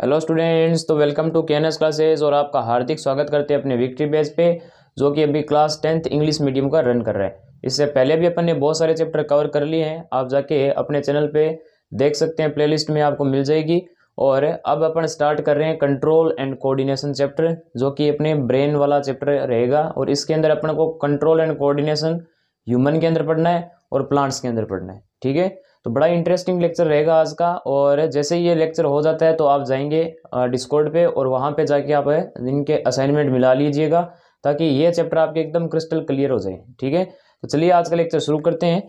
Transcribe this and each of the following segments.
Hello students, तो welcome to KNS classes और आपका हार्दिक स्वागत करते हैं अपने विक्ट्री बेस पे, जो कि अभी क्लास 10th इंग्लिश मीडियम का रन कर रहा है। इससे पहले भी अपन ने बहुत सारे चैप्टर कवर कर लिए हैं, आप जाके अपने चैनल पे देख सकते हैं, प्लेलिस्ट में आपको मिल जाएगी। और अब अपन स्टार्ट कर रहे हैं कंट्रोल एंड कोऑर्डिनेशन चैप्टर, जो कि अपने ब्रेन वाला चैप्टर रहेगा। और इसके अंदर अपन को कंट्रोल एंड कोऑर्डिनेशन ह्यूमन के अंदर पढ़ना है और प्लांट्स के अंदर पढ़ना है। ठीक है, तो बड़ा इंटरेस्टिंग लेक्चर रहेगा आज का। और जैसे ही ये लेक्चर हो जाता है तो आप जाएंगे डिस्कॉर्ड पे और वहाँ पे जाके आप इनके असाइनमेंट मिला लीजिएगा, ताकि ये चैप्टर आपके एकदम क्रिस्टल क्लियर हो जाए। ठीक है, तो चलिए आज का लेक्चर शुरू करते हैं।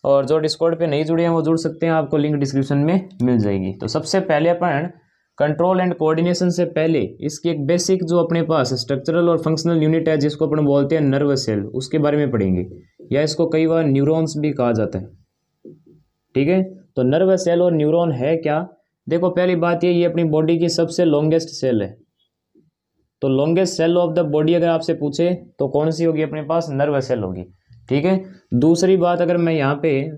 और जो डिस्कॉर्ड पे नहीं जुड़े हैं वो जुड़ सकते हैं, आपको लिंक डिस्क्रिप्शन में मिल जाएगी। तो सबसे पहले अपन कंट्रोल एंड कोऑर्डिनेशन से पहले इसकी एक बेसिक जो अपने पास स्ट्रक्चरल और फंक्शनल यूनिट है, जिसको अपन बोलते हैं नर्वस सेल, उसके बारे में पढ़ेंगे, या इसको कई बार न्यूरॉन्स भी कहा जाता है। ठीक है, तो नर्वस सेल और न्यूरॉन है क्या? देखो, पहली बात ये अपनी बॉडी की सबसे लॉन्गेस्ट सेल है। तो longest cell of the body अगर आपसे पूछे तो कौन सी होगी? अपने पास नर्वस सेल होगी। ठीक है, दूसरी बात अगर मैं यहाँ पे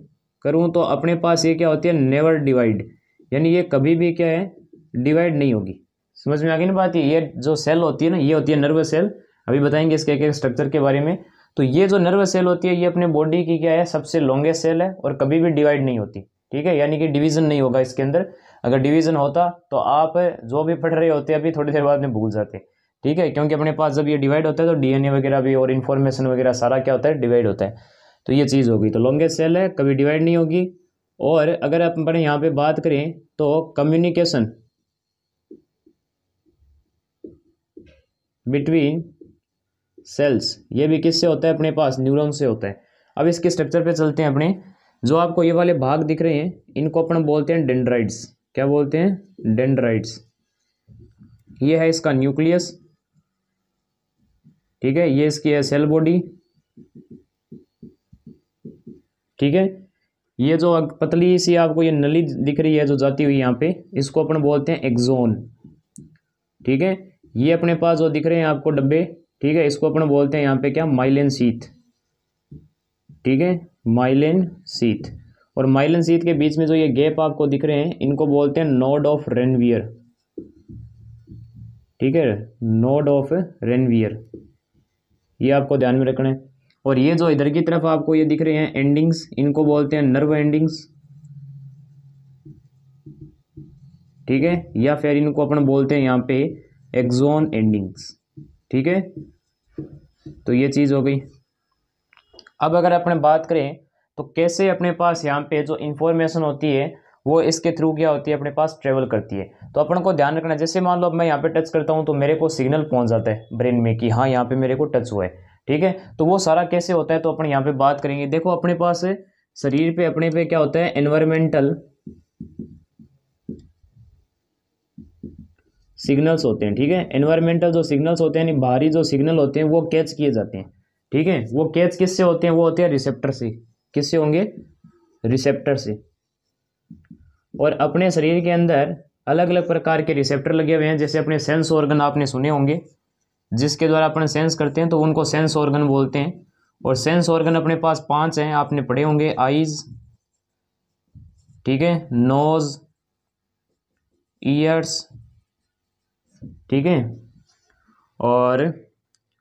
करूँ तो अपने पास ये क्या होती है? नेवर डिवाइड, यानी ये कभी भी क्या है? डिवाइड नहीं होगी। समझ में आ गई ना बात? ये जो सेल होती है ना, ये होती है नर्वस सेल। अभी बताएंगे इसके एक स्ट्रक्चर के बारे में। तो ये जो नर्वस सेल होती है, ये अपने बॉडी की क्या है? सबसे लॉन्गेस्ट सेल है और कभी भी डिवाइड नहीं होती। ठीक है, यानी कि डिवीजन नहीं होगा इसके अंदर। अगर डिवीजन होता तो आप जो भी पढ़ रहे होते अभी थोड़ी देर बाद में भूल जाते। ठीक है, क्योंकि अपने पास जब ये डिवाइड होता है तो डीएनए वगैरह भी और इन्फॉर्मेशन वगैरह सारा क्या होता है? डिवाइड होता है। तो ये चीज़ होगी। तो लॉन्गेस्ट सेल है, कभी डिवाइड नहीं होगी। और अगर अपन यहाँ पे बात करें तो कम्युनिकेशन बिटवीन सेल्स, ये भी किससे होता है? अपने पास न्यूरॉन से होता है। अब इसके स्ट्रक्चर पे चलते हैं अपने। जो आपको ये वाले भाग दिख रहे हैं, इनको अपन बोलते हैं डेंड्राइट्स। क्या बोलते हैं? डेंड्राइट्स। ये है इसका न्यूक्लियस। ठीक है, ये इसकी है सेल बॉडी। ठीक है, ये जो पतली सी आपको ये नली दिख रही है जो जाती हुई यहाँ पे, इसको अपन बोलते हैं एक्सोन। ठीक है, ये अपने पास जो दिख रहे हैं आपको डब्बे, ठीक है, इसको अपन बोलते हैं यहाँ पे क्या? Myelin sheath. ठीक है, माइलिन शीथ। और माइलिन शीथ के बीच में जो ये गैप आपको दिख रहे हैं, इनको बोलते हैं नोड ऑफ रेनवियर। ठीक है, नोड ऑफ रेनवियर, ये आपको ध्यान में रखना है। और ये जो इधर की तरफ आपको ये दिख रहे हैं एंडिंग्स, इनको बोलते हैं नर्व एंडिंग्स। ठीक है, या फिर इनको अपन बोलते हैं यहाँ पे एक्सोन एंडिंग्स। ठीक है, तो ये चीज़ हो गई। अब अगर अपन बात करें तो कैसे अपने पास यहाँ पे जो इंफॉर्मेशन होती है वो इसके थ्रू क्या होती है? अपने पास ट्रेवल करती है। तो अपन को ध्यान रखना है, जैसे मान लो अब मैं यहाँ पे टच करता हूँ तो मेरे को सिग्नल पहुँच जाता है ब्रेन में कि हाँ यहाँ पे मेरे को टच हुआ है। ठीक है, तो वो सारा कैसे होता है तो अपन यहाँ पे बात करेंगे। देखो, अपने पास शरीर पे अपने पे क्या होता है? एनवायरमेंटल सिग्नल्स होते हैं। ठीक है, एनवायरमेंटल जो सिग्नल्स होते हैं, यानी बाहरी जो सिग्नल होते हैं, वो कैच किए जाते हैं। ठीक है, वो कैच किससे होते हैं? वो होते हैं रिसेप्टर से। किससे होंगे? रिसेप्टर से। और अपने शरीर के अंदर अलग अलग प्रकार के रिसेप्टर लगे हुए हैं। जैसे अपने सेंस ऑर्गन आपने सुने होंगे, जिसके द्वारा अपन सेंस करते हैं, तो उनको सेंस ऑर्गन बोलते हैं। और सेंस ऑर्गन अपने पास 5 हैं, आपने पढ़े होंगे। आईज, ठीक है, नोज, ईयर्स, ठीक है, और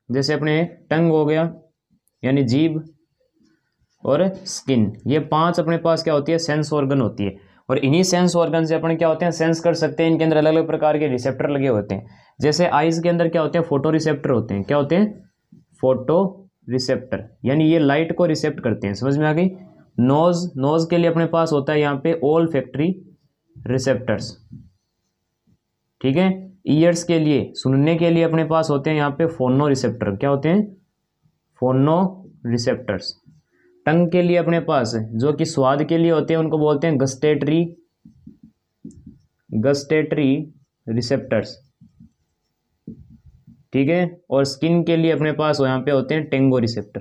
जैसे अपने टंग हो गया यानी जीभ, और स्किन। ये 5 अपने पास क्या होती है? सेंस ऑर्गन होती है। और इन्हीं सेंस ऑर्गन से अपन क्या होते हैं? सेंस कर सकते हैं। इनके अंदर अलग अलग प्रकार के रिसेप्टर लगे होते हैं। जैसे आइज के अंदर क्या होते हैं? फोटो रिसेप्टर होते हैं। क्या होते हैं? फोटो रिसेप्टर, यानी ये लाइट को रिसेप्ट करते हैं। समझ में आ गई? नोज, नोज के लिए अपने पास होता है यहाँ पे ऑल फैक्ट्री रिसेप्टर्स। ठीक है, ईयर्स के लिए, सुनने के लिए अपने पास होते हैं यहाँ पे फोनो रिसेप्टर। क्या होते हैं? फोनो रिसेप्टर्स। टंग के लिए अपने पास जो कि स्वाद के लिए होते हैं, उनको बोलते हैं गस्टेटरी रिसेप्टर्स। ठीक है, और स्किन के लिए अपने पास यहाँ पे होते हैं टेंगो रिसेप्टर।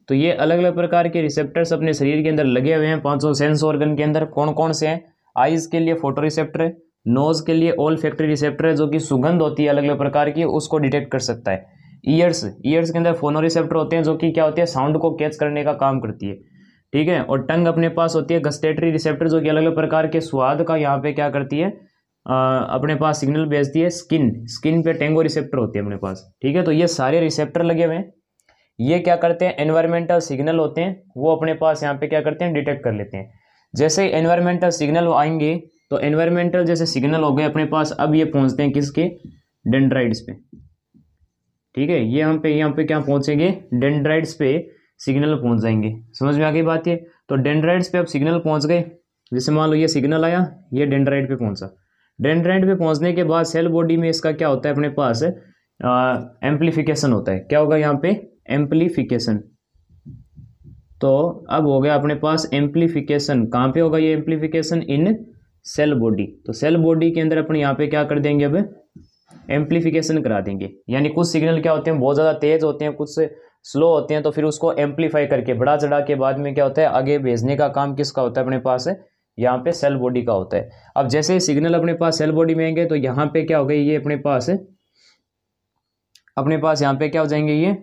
तो ये अलग अलग प्रकार के रिसेप्टर्स अपने शरीर के अंदर लगे हुए हैं 5 सेंस ऑर्गन के अंदर। कौन कौन से हैं? आइज के लिए फोटो रिसेप्टर है, नोज के लिए ऑल फैक्ट्री रिसेप्टर है, जो कि सुगंध होती है अलग अलग प्रकार की, उसको डिटेक्ट कर सकता है। ईयर्स के अंदर फोनो रिसेप्टर होते हैं, जो कि क्या होती है? साउंड को कैच करने का काम करती है। ठीक है, और टंग अपने पास होती है गस्टेटरी रिसेप्टर, जो कि अलग अलग प्रकार के स्वाद का यहाँ पे क्या करती है? अपने पास सिग्नल भेजती है स्किन पे टेंगो रिसेप्टर होते हैं अपने पास, ठीक है। तो ये सारे रिसेप्टर लगे हुए हैं, ये क्या करते हैं, एनवायरमेंटल सिग्नल होते हैं, वो अपने पास यहाँ पे क्या करते हैं, डिटेक्ट कर लेते हैं। जैसे एनवायरमेंटल सिग्नल आएंगे तो एनवायरमेंटल जैसे सिग्नल हो गए अपने पास, अब ये पहुंचते हैं किसके, डेंड्राइट्स पे, ठीक है। ये यहाँ पे क्या पहुंचेंगे, डेंड्राइट्स पे सिग्नल पहुंच जाएंगे। समझ में आ गई बात ये। तो डेंड्राइट्स पे अब सिग्नल पहुंच गए, जैसे मान लो ये सिग्नल आया, ये डेंड्राइट पे पहुंचा। डेंड्राइट पे पहुंचने के बाद सेल बॉडी में इसका क्या होता है, अपने पास एम्प्लीफिकेशन होता है। क्या होगा यहाँ पे, एम्प्लीफिकेशन। तो अब हो गया अपने पास एम्प्लीफिकेशन, कहाँ पे होगा ये एम्प्लीफिकेशन, इन सेल बॉडी। तो सेल बॉडी के अंदर अपन यहाँ पे क्या कर देंगे, अब एम्प्लीफिकेशन करा देंगे। यानी कुछ सिग्नल क्या होते हैं, बहुत ज़्यादा तेज होते हैं, कुछ स्लो होते हैं, तो फिर उसको एम्पलीफाई करके बढ़ा चढ़ा के बाद में क्या होता है, आगे भेजने का काम किसका होता है, अपने पास है यहाँ पे सेल बॉडी का होता है। अब जैसे सिग्नल अपने पास सेल बॉडी में आएंगे तो यहाँ पे क्या हो गई, ये अपने पास यहाँ पे क्या हो जाएंगे, ये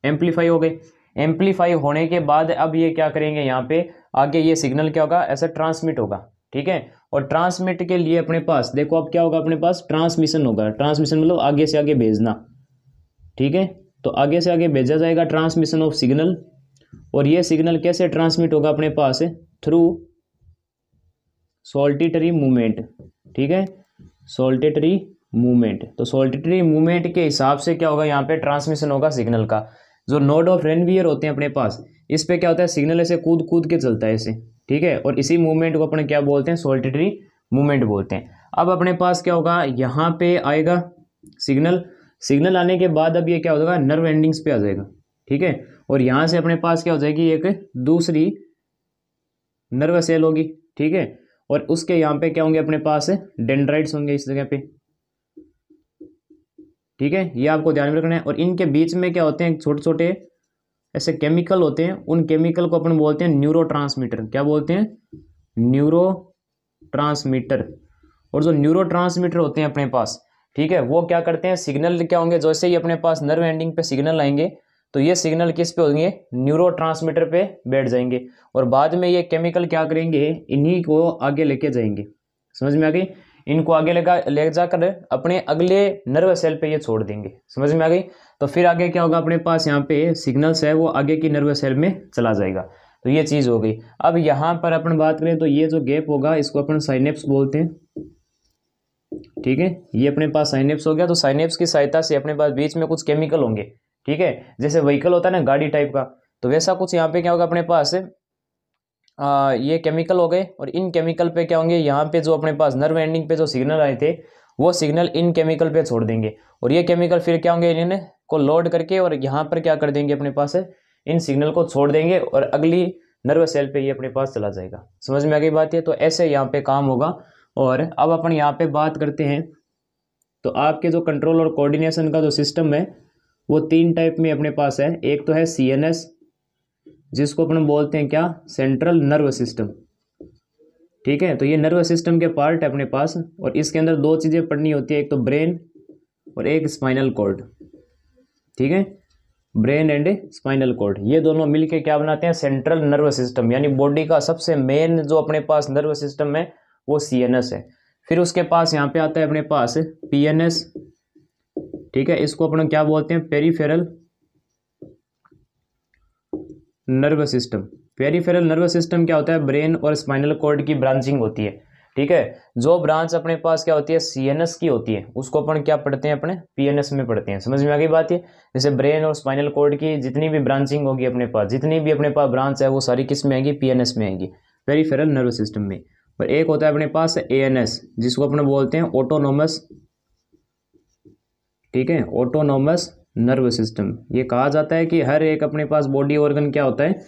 एम्पलीफाई हो गए। एम्पलीफाई होने के बाद अब ये क्या करेंगे, यहाँ पे आगे ये सिग्नल क्या होगा, ऐसा ट्रांसमिट होगा, ठीक है। और ट्रांसमिट के लिए अपने पास देखो अब क्या होगा, अपने पास ट्रांसमिशन होगा। ट्रांसमिशन मतलब आगे से आगे भेजना, ठीक है। तो आगे से आगे भेजा जाएगा, ट्रांसमिशन ऑफ सिग्नल। और ये सिग्नल कैसे ट्रांसमिट होगा, अपने पास थ्रू सोल्टिटरी मूवमेंट, ठीक है, सोल्टिटरी मूवमेंट। तो सोल्टिटरी मूवमेंट के हिसाब से क्या होगा, यहाँ पे ट्रांसमिशन होगा सिग्नल का। जो नोड ऑफ रेनवियर होते हैं अपने पास, इस पे क्या होता है, सिग्नल ऐसे कूद कूद के चलता है ऐसे, ठीक है। और इसी मूवमेंट को अपने क्या बोलते हैं, सोल्टिटरी मूवमेंट बोलते हैं। अब अपने पास क्या होगा, यहाँ पे आएगा सिग्नल आने के बाद अब ये क्या होगा, नर्व एंडिंग्स पे आ जाएगा, ठीक है। और यहाँ से अपने पास क्या हो जाएगी, एक दूसरी नर्व सेल होगी, ठीक है। और उसके यहाँ पे क्या होंगे, अपने पास डेंड्राइट्स होंगे इस जगह पे, ठीक है। ये आपको ध्यान में रखना है। और इनके बीच में क्या होते हैं, छोटे छोटे ऐसे केमिकल होते हैं, उन केमिकल को अपन बोलते हैं न्यूरोट्रांसमीटर। क्या बोलते हैं, न्यूरोट्रांसमीटर। और जो न्यूरोट्रांसमीटर होते हैं अपने पास, ठीक है, वो क्या करते हैं, सिग्नल क्या होंगे, जैसे ही अपने पास नर्व एंडिंग पे सिग्नल आएंगे तो ये सिग्नल किस पे होंगे, न्यूरोट्रांसमीटर पे बैठ जाएंगे। और बाद में ये केमिकल क्या करेंगे, इन्हीं को आगे लेके जाएंगे। समझ में आ गई, इनको आगे ले जाकर अपने अगले नर्व सेल पे ये छोड़ देंगे। समझ में आ गई। तो फिर आगे क्या होगा, अपने पास यहाँ पे सिग्नल्स है वो आगे की नर्व सेल में चला जाएगा। तो ये चीज़ हो गई। अब यहाँ पर अपन बात करें तो ये जो गैप होगा इसको अपन साइनेप्स बोलते हैं, ठीक है। ये अपने पास साइनेप्स हो गया। तो साइनेप्स की सहायता से अपने पास बीच में कुछ केमिकल होंगे, ठीक है। जैसे व्हीकल होता है ना, गाड़ी टाइप का, तो वैसा कुछ यहाँ पे क्या होगा, अपने पास ये केमिकल हो गए। और इन केमिकल पे क्या होंगे, यहाँ पे जो अपने पास नर्व एंडिंग पे जो सिग्नल आए थे वो सिग्नल इन केमिकल पे छोड़ देंगे। और ये केमिकल फिर क्या होंगे, इन्हें को लोड करके और यहाँ पर क्या कर देंगे, अपने पास इन सिग्नल को छोड़ देंगे और अगली नर्व सेल पे ये अपने पास चला जाएगा। समझ में आ गई बात है। तो ऐसे यहाँ पे काम होगा। और अब अपन यहाँ पे बात करते हैं तो आपके जो कंट्रोल और कोऑर्डिनेशन का जो सिस्टम है वो 3 टाइप में अपने पास है। एक तो है CNS, जिसको अपन बोलते हैं क्या, सेंट्रल नर्व सिस्टम, ठीक है। तो ये नर्व सिस्टम के पार्ट है अपने पास। और इसके अंदर 2 चीज़ें पढ़नी होती है, एक तो ब्रेन और एक स्पाइनल कॉर्ड, ठीक है। ब्रेन एंड स्पाइनल कॉर्ड, ये दोनों मिलके क्या बनाते हैं, सेंट्रल नर्व सिस्टम। यानी बॉडी का सबसे मेन जो अपने पास नर्व सिस्टम है वो CNS है। फिर उसके पास यहाँ पे आता है अपने पास PNS, ठीक है। इसको अपन क्या बोलते हैं, peripheral nerve system. Peripheral nerve system क्या होता है, ब्रेन और स्पाइनल कॉर्ड की ब्रांचिंग होती है, ठीक है। जो ब्रांच अपने पास क्या होती है, CNS की होती है, उसको अपन क्या पढ़ते हैं, अपने PNS में पढ़ते हैं। समझ में आ गई बात है। जैसे ब्रेन और स्पाइनल कॉर्ड की जितनी भी ब्रांचिंग होगी अपने पास, जितनी भी अपने पास ब्रांच है वो सारी किस में आएगी, PNS में आएगी, पेरिफेरल नर्व सिस्टम में। और एक होता है अपने पास ANS, जिसको अपने बोलते हैं ऑटोनोमस, ठीक है, ऑटोनोमस नर्व सिस्टम। ये कहा जाता है कि हर एक अपने पास बॉडी ऑर्गन क्या होता है,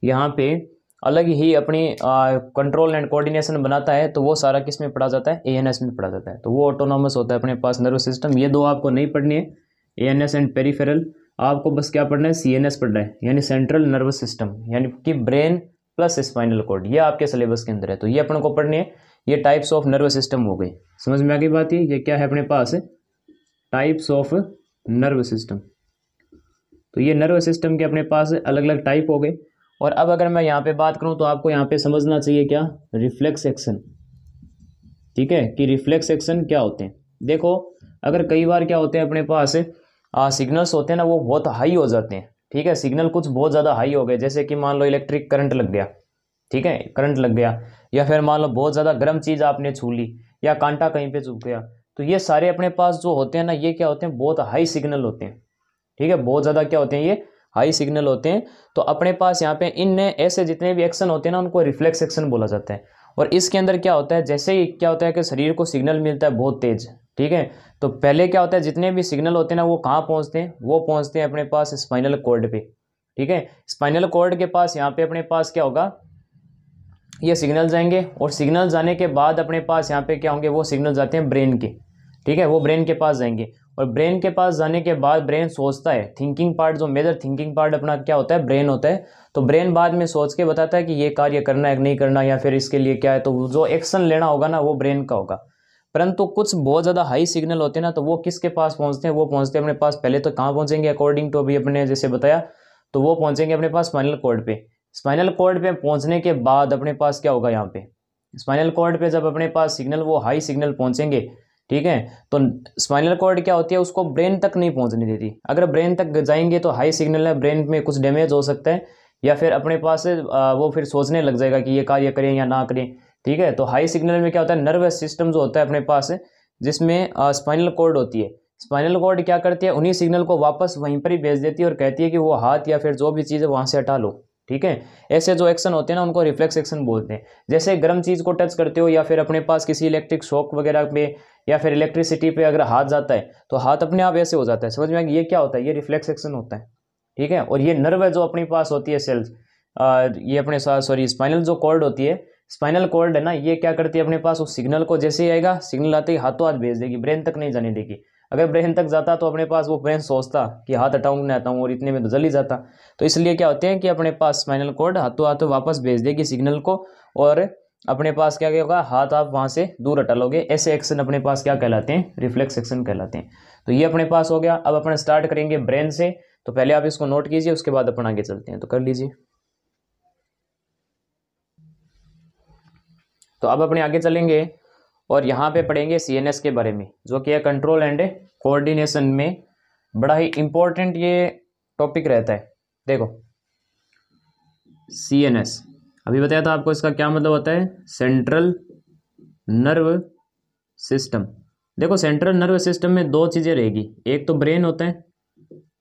यहाँ पे अलग ही अपनी कंट्रोल एंड कोऑर्डिनेशन बनाता है। तो वो सारा किस में पढ़ा जाता है, ANS में पढ़ा जाता है। तो वो ऑटोनोमस होता है अपने पास नर्व सिस्टम। ये 2 आपको नहीं पढ़नी है, ANS एंड पेरिफेरल। आपको बस क्या पढ़ना है, CNS पढ़ना है, यानी सेंट्रल नर्व सिस्टम, यानी कि ब्रेन प्लस स्पाइनल कॉर्ड। ये आपके सिलेबस के अंदर है, तो ये अपन को पढ़नी है। ये टाइप्स ऑफ नर्व सिस्टम हो गई। समझ में आ गई बात। ये क्या है अपने पास, टाइप्स ऑफ नर्व सिस्टम। तो ये नर्व सिस्टम के अपने पास अलग अलग टाइप हो गए। और अब अगर मैं यहाँ पे बात करूँ तो आपको यहाँ पे समझना चाहिए क्या, रिफ्लेक्स एक्शन। ठीक है, कि रिफ्लेक्स एक्शन क्या होते हैं। देखो अगर कई बार क्या होते हैं अपने पास सिग्नल्स होते हैं ना वो बहुत हाई हो जाते हैं, ठीक है, सिग्नल कुछ बहुत ज़्यादा हाई हो गए, जैसे कि मान लो इलेक्ट्रिक करंट लग गया, ठीक है, करंट लग गया, या फिर मान लो बहुत ज़्यादा गर्म चीज़ आपने छू ली, या कांटा कहीं पे चुभ गया, तो ये सारे अपने पास जो होते हैं ना ये क्या होते हैं, बहुत हाई सिग्नल होते हैं, ठीक है, बहुत ज़्यादा क्या होते हैं, ये हाई सिग्नल होते हैं। तो अपने पास यहाँ पे इन ऐसे जितने भी एक्शन होते हैं ना उनको रिफ्लेक्स एक्शन बोला जाता है। और इसके अंदर क्या होता है, जैसे ही क्या होता है कि शरीर को सिग्नल मिलता है बहुत तेज, ठीक है, तो पहले क्या होता है जितने भी सिग्नल होते हैं ना वो कहाँ पहुँचते हैं, वो पहुँचते हैं अपने पास स्पाइनल कॉर्ड पे, ठीक है, स्पाइनल कॉर्ड के पास यहाँ पे अपने पास क्या होगा, ये सिग्नल जाएंगे, और सिग्नल जाने के बाद अपने पास यहाँ पे क्या होंगे, वो सिग्नल जाते हैं ब्रेन के, ठीक है, वो ब्रेन के पास जाएंगे, और ब्रेन के पास जाने के बाद ब्रेन सोचता है, थिंकिंग पार्ट जो मेजर थिंकिंग पार्ट अपना क्या होता है, ब्रेन होता है, तो ब्रेन बाद में सोच के बताता है कि ये कार्य करना है नहीं करना, या फिर इसके लिए क्या है, तो जो एक्शन लेना होगा ना वो ब्रेन का होगा। परंतु कुछ बहुत ज़्यादा हाई सिग्नल होते हैं ना तो वो किसके पास पहुँचते हैं, वो पहुँचते हैं अपने पास, पहले तो कहाँ पहुँचेंगे अकॉर्डिंग टू अभी अपने जैसे बताया, तो वो पहुँचेंगे अपने पास स्पाइनल कॉर्ड पे। स्पाइनल कॉर्ड पे पहुँचने के बाद अपने पास क्या होगा, यहाँ पे स्पाइनल कॉर्ड पे जब अपने पास सिग्नल वो हाई सिग्नल पहुँचेंगे, ठीक है, तो स्पाइनल कॉर्ड क्या होती है उसको ब्रेन तक नहीं पहुंचने देती, अगर ब्रेन तक जाएंगे तो हाई सिग्नल है, ब्रेन में कुछ डैमेज हो सकता है, या फिर अपने पास से वो फिर सोचने लग जाएगा कि ये कार्य करें या ना करें, ठीक है। तो हाई सिग्नल में क्या होता है, नर्वस सिस्टम जो होता है अपने पास जिसमें स्पाइनल कॉर्ड होती है, स्पाइनल कॉर्ड क्या करती है, उन्हीं सिग्नल को वापस वहीं पर ही भेज देती है और कहती है कि वो हाथ या फिर जो भी चीज़ है वहाँ से हटा लो, ठीक है। ऐसे जो एक्शन होते हैं ना उनको रिफ्लेक्स एक्शन बोलते हैं। जैसे गर्म चीज़ को टच करते हो या फिर अपने पास किसी इलेक्ट्रिक शॉक वगैरह पे या फिर इलेक्ट्रिसिटी पे अगर हाथ जाता है तो हाथ अपने आप ऐसे हो जाता है, समझ में ये क्या होता है, ये रिफ्लेक्स एक्शन होता है, ठीक है। और ये नर्व है जो अपने पास होती है सेल्स, ये अपने सॉरी स्पाइनल जो कॉर्ड होती है, स्पाइनल कॉर्ड है ना, ये क्या करती है अपने पास उस सिग्नल को, जैसे ही आएगा सिग्नल आते ही हाथों हाथ भेज देगी, ब्रेन तक नहीं जाने देगी। अगर ब्रेन तक जाता तो अपने पास वो ब्रेन सोचता कि हाथ हटाऊं ना हटाऊं, और इतने में तो जल ही जाता। तो इसलिए क्या होते हैं कि अपने पास स्पाइनल कॉर्ड हाथों हाथों वापस भेज देगी सिग्नल को, और अपने पास क्या होगा, हाथ आप वहाँ से दूर हटा लोगे। ऐसे एक्शन अपने पास क्या कहलाते हैं, रिफ्लेक्स एक्शन कहलाते हैं। तो ये अपने पास हो गया। अब अपन स्टार्ट करेंगे ब्रेन से, तो पहले आप इसको नोट कीजिए, उसके बाद अपन आगे चलते हैं, तो कर लीजिए। तो अब अपने आगे चलेंगे और यहाँ पे पढ़ेंगे सीएनएस के बारे में, जो कि है कंट्रोल एंड कोऑर्डिनेशन में बड़ा ही इंपॉर्टेंट ये टॉपिक रहता है। देखो सीएनएस अभी बताया था आपको, इसका क्या मतलब होता है, सेंट्रल नर्व सिस्टम। देखो सेंट्रल नर्व सिस्टम में दो चीज़ें रहेगी, एक तो ब्रेन होता है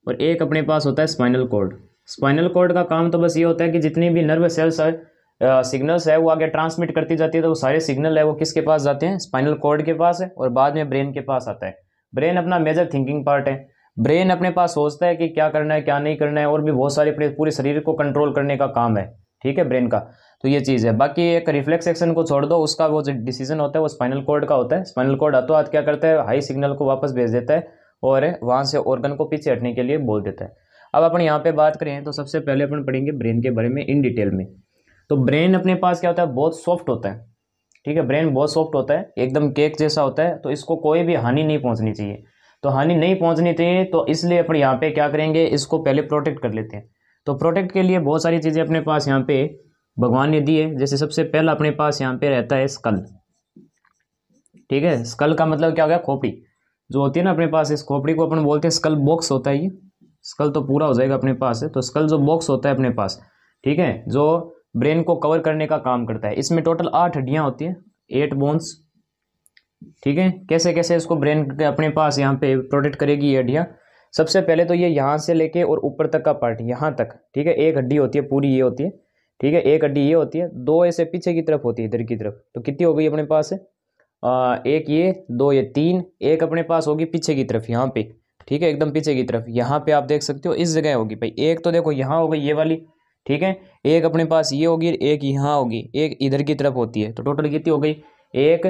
और एक अपने पास होता है स्पाइनल कॉर्ड। स्पाइनल कॉर्ड का काम तो बस ये होता है कि जितनी भी नर्व सेल्स है सिग्नल्स है वो आगे ट्रांसमिट करती जाती है, तो वो सारे सिग्नल है वो किसके पास जाते हैं, स्पाइनल कॉर्ड के पास है, और बाद में ब्रेन के पास आता है। ब्रेन अपना मेजर थिंकिंग पार्ट है, ब्रेन अपने पास सोचता है कि क्या करना है क्या नहीं करना है, और भी बहुत सारे अपने पूरे शरीर को कंट्रोल करने का काम है, ठीक है, ब्रेन का। तो ये चीज़ है। बाकी एक रिफ्लेक्स एक्शन को छोड़ दो, उसका वो जो डिसीजन होता है वो स्पाइनल कॉर्ड का होता है। स्पाइनल कॉर्ड हाथों हाथ क्या करता है, हाई सिग्नल को वापस भेज देता है और वहाँ से ऑर्गन को पीछे हटने के लिए बोल देता है। अब अपन यहाँ पे बात करें तो सबसे पहले अपन पढ़ेंगे ब्रेन के बारे में इन डिटेल में। तो ब्रेन अपने पास क्या होता है, बहुत सॉफ्ट होता है, ठीक है, ब्रेन बहुत सॉफ्ट होता है, एकदम केक जैसा होता है, तो इसको कोई भी हानि नहीं पहुंचनी चाहिए। तो हानि नहीं पहुंचनी चाहिए, तो इसलिए अपन यहाँ पे क्या करेंगे, इसको पहले प्रोटेक्ट कर लेते हैं। तो प्रोटेक्ट के लिए बहुत सारी चीज़ें अपने पास यहाँ पे भगवान ने दी है। जैसे सबसे पहला अपने पास यहाँ पे रहता है स्कल, ठीक है। स्कल का मतलब क्या हो गया, खोपड़ी जो होती है ना अपने पास, इस खोपड़ी को अपन बोलते हैं स्कल बॉक्स होता है। ये स्कल तो पूरा हो जाएगा अपने पास है, तो स्कल जो बॉक्स होता है अपने पास, ठीक है, जो ब्रेन को कवर करने का काम करता है। इसमें टोटल 8 हड्डियां होती हैं, 8 बोन्स, ठीक है। कैसे कैसे इसको ब्रेन अपने पास यहाँ पे प्रोटेक्ट करेगी ये हड्डियाँ। सबसे पहले तो ये यहाँ से लेके और ऊपर तक का पार्ट यहाँ तक, ठीक है, एक हड्डी होती है पूरी, ये होती है, ठीक है, एक हड्डी ये होती है, दो ऐसे पीछे की तरफ होती है इधर की तरफ। तो कितनी हो गई अपने पास एक ये, दो ये, तीन, एक अपने पास होगी पीछे की तरफ यहाँ पे, ठीक है, एकदम पीछे की तरफ। यहाँ पे आप देख सकते हो इस जगह होगी भाई, एक तो देखो यहाँ हो गई ये वाली, ठीक है, एक अपने पास ये होगी, एक यहाँ होगी, एक इधर की तरफ होती है। तो टोटल कितनी हो गई, 1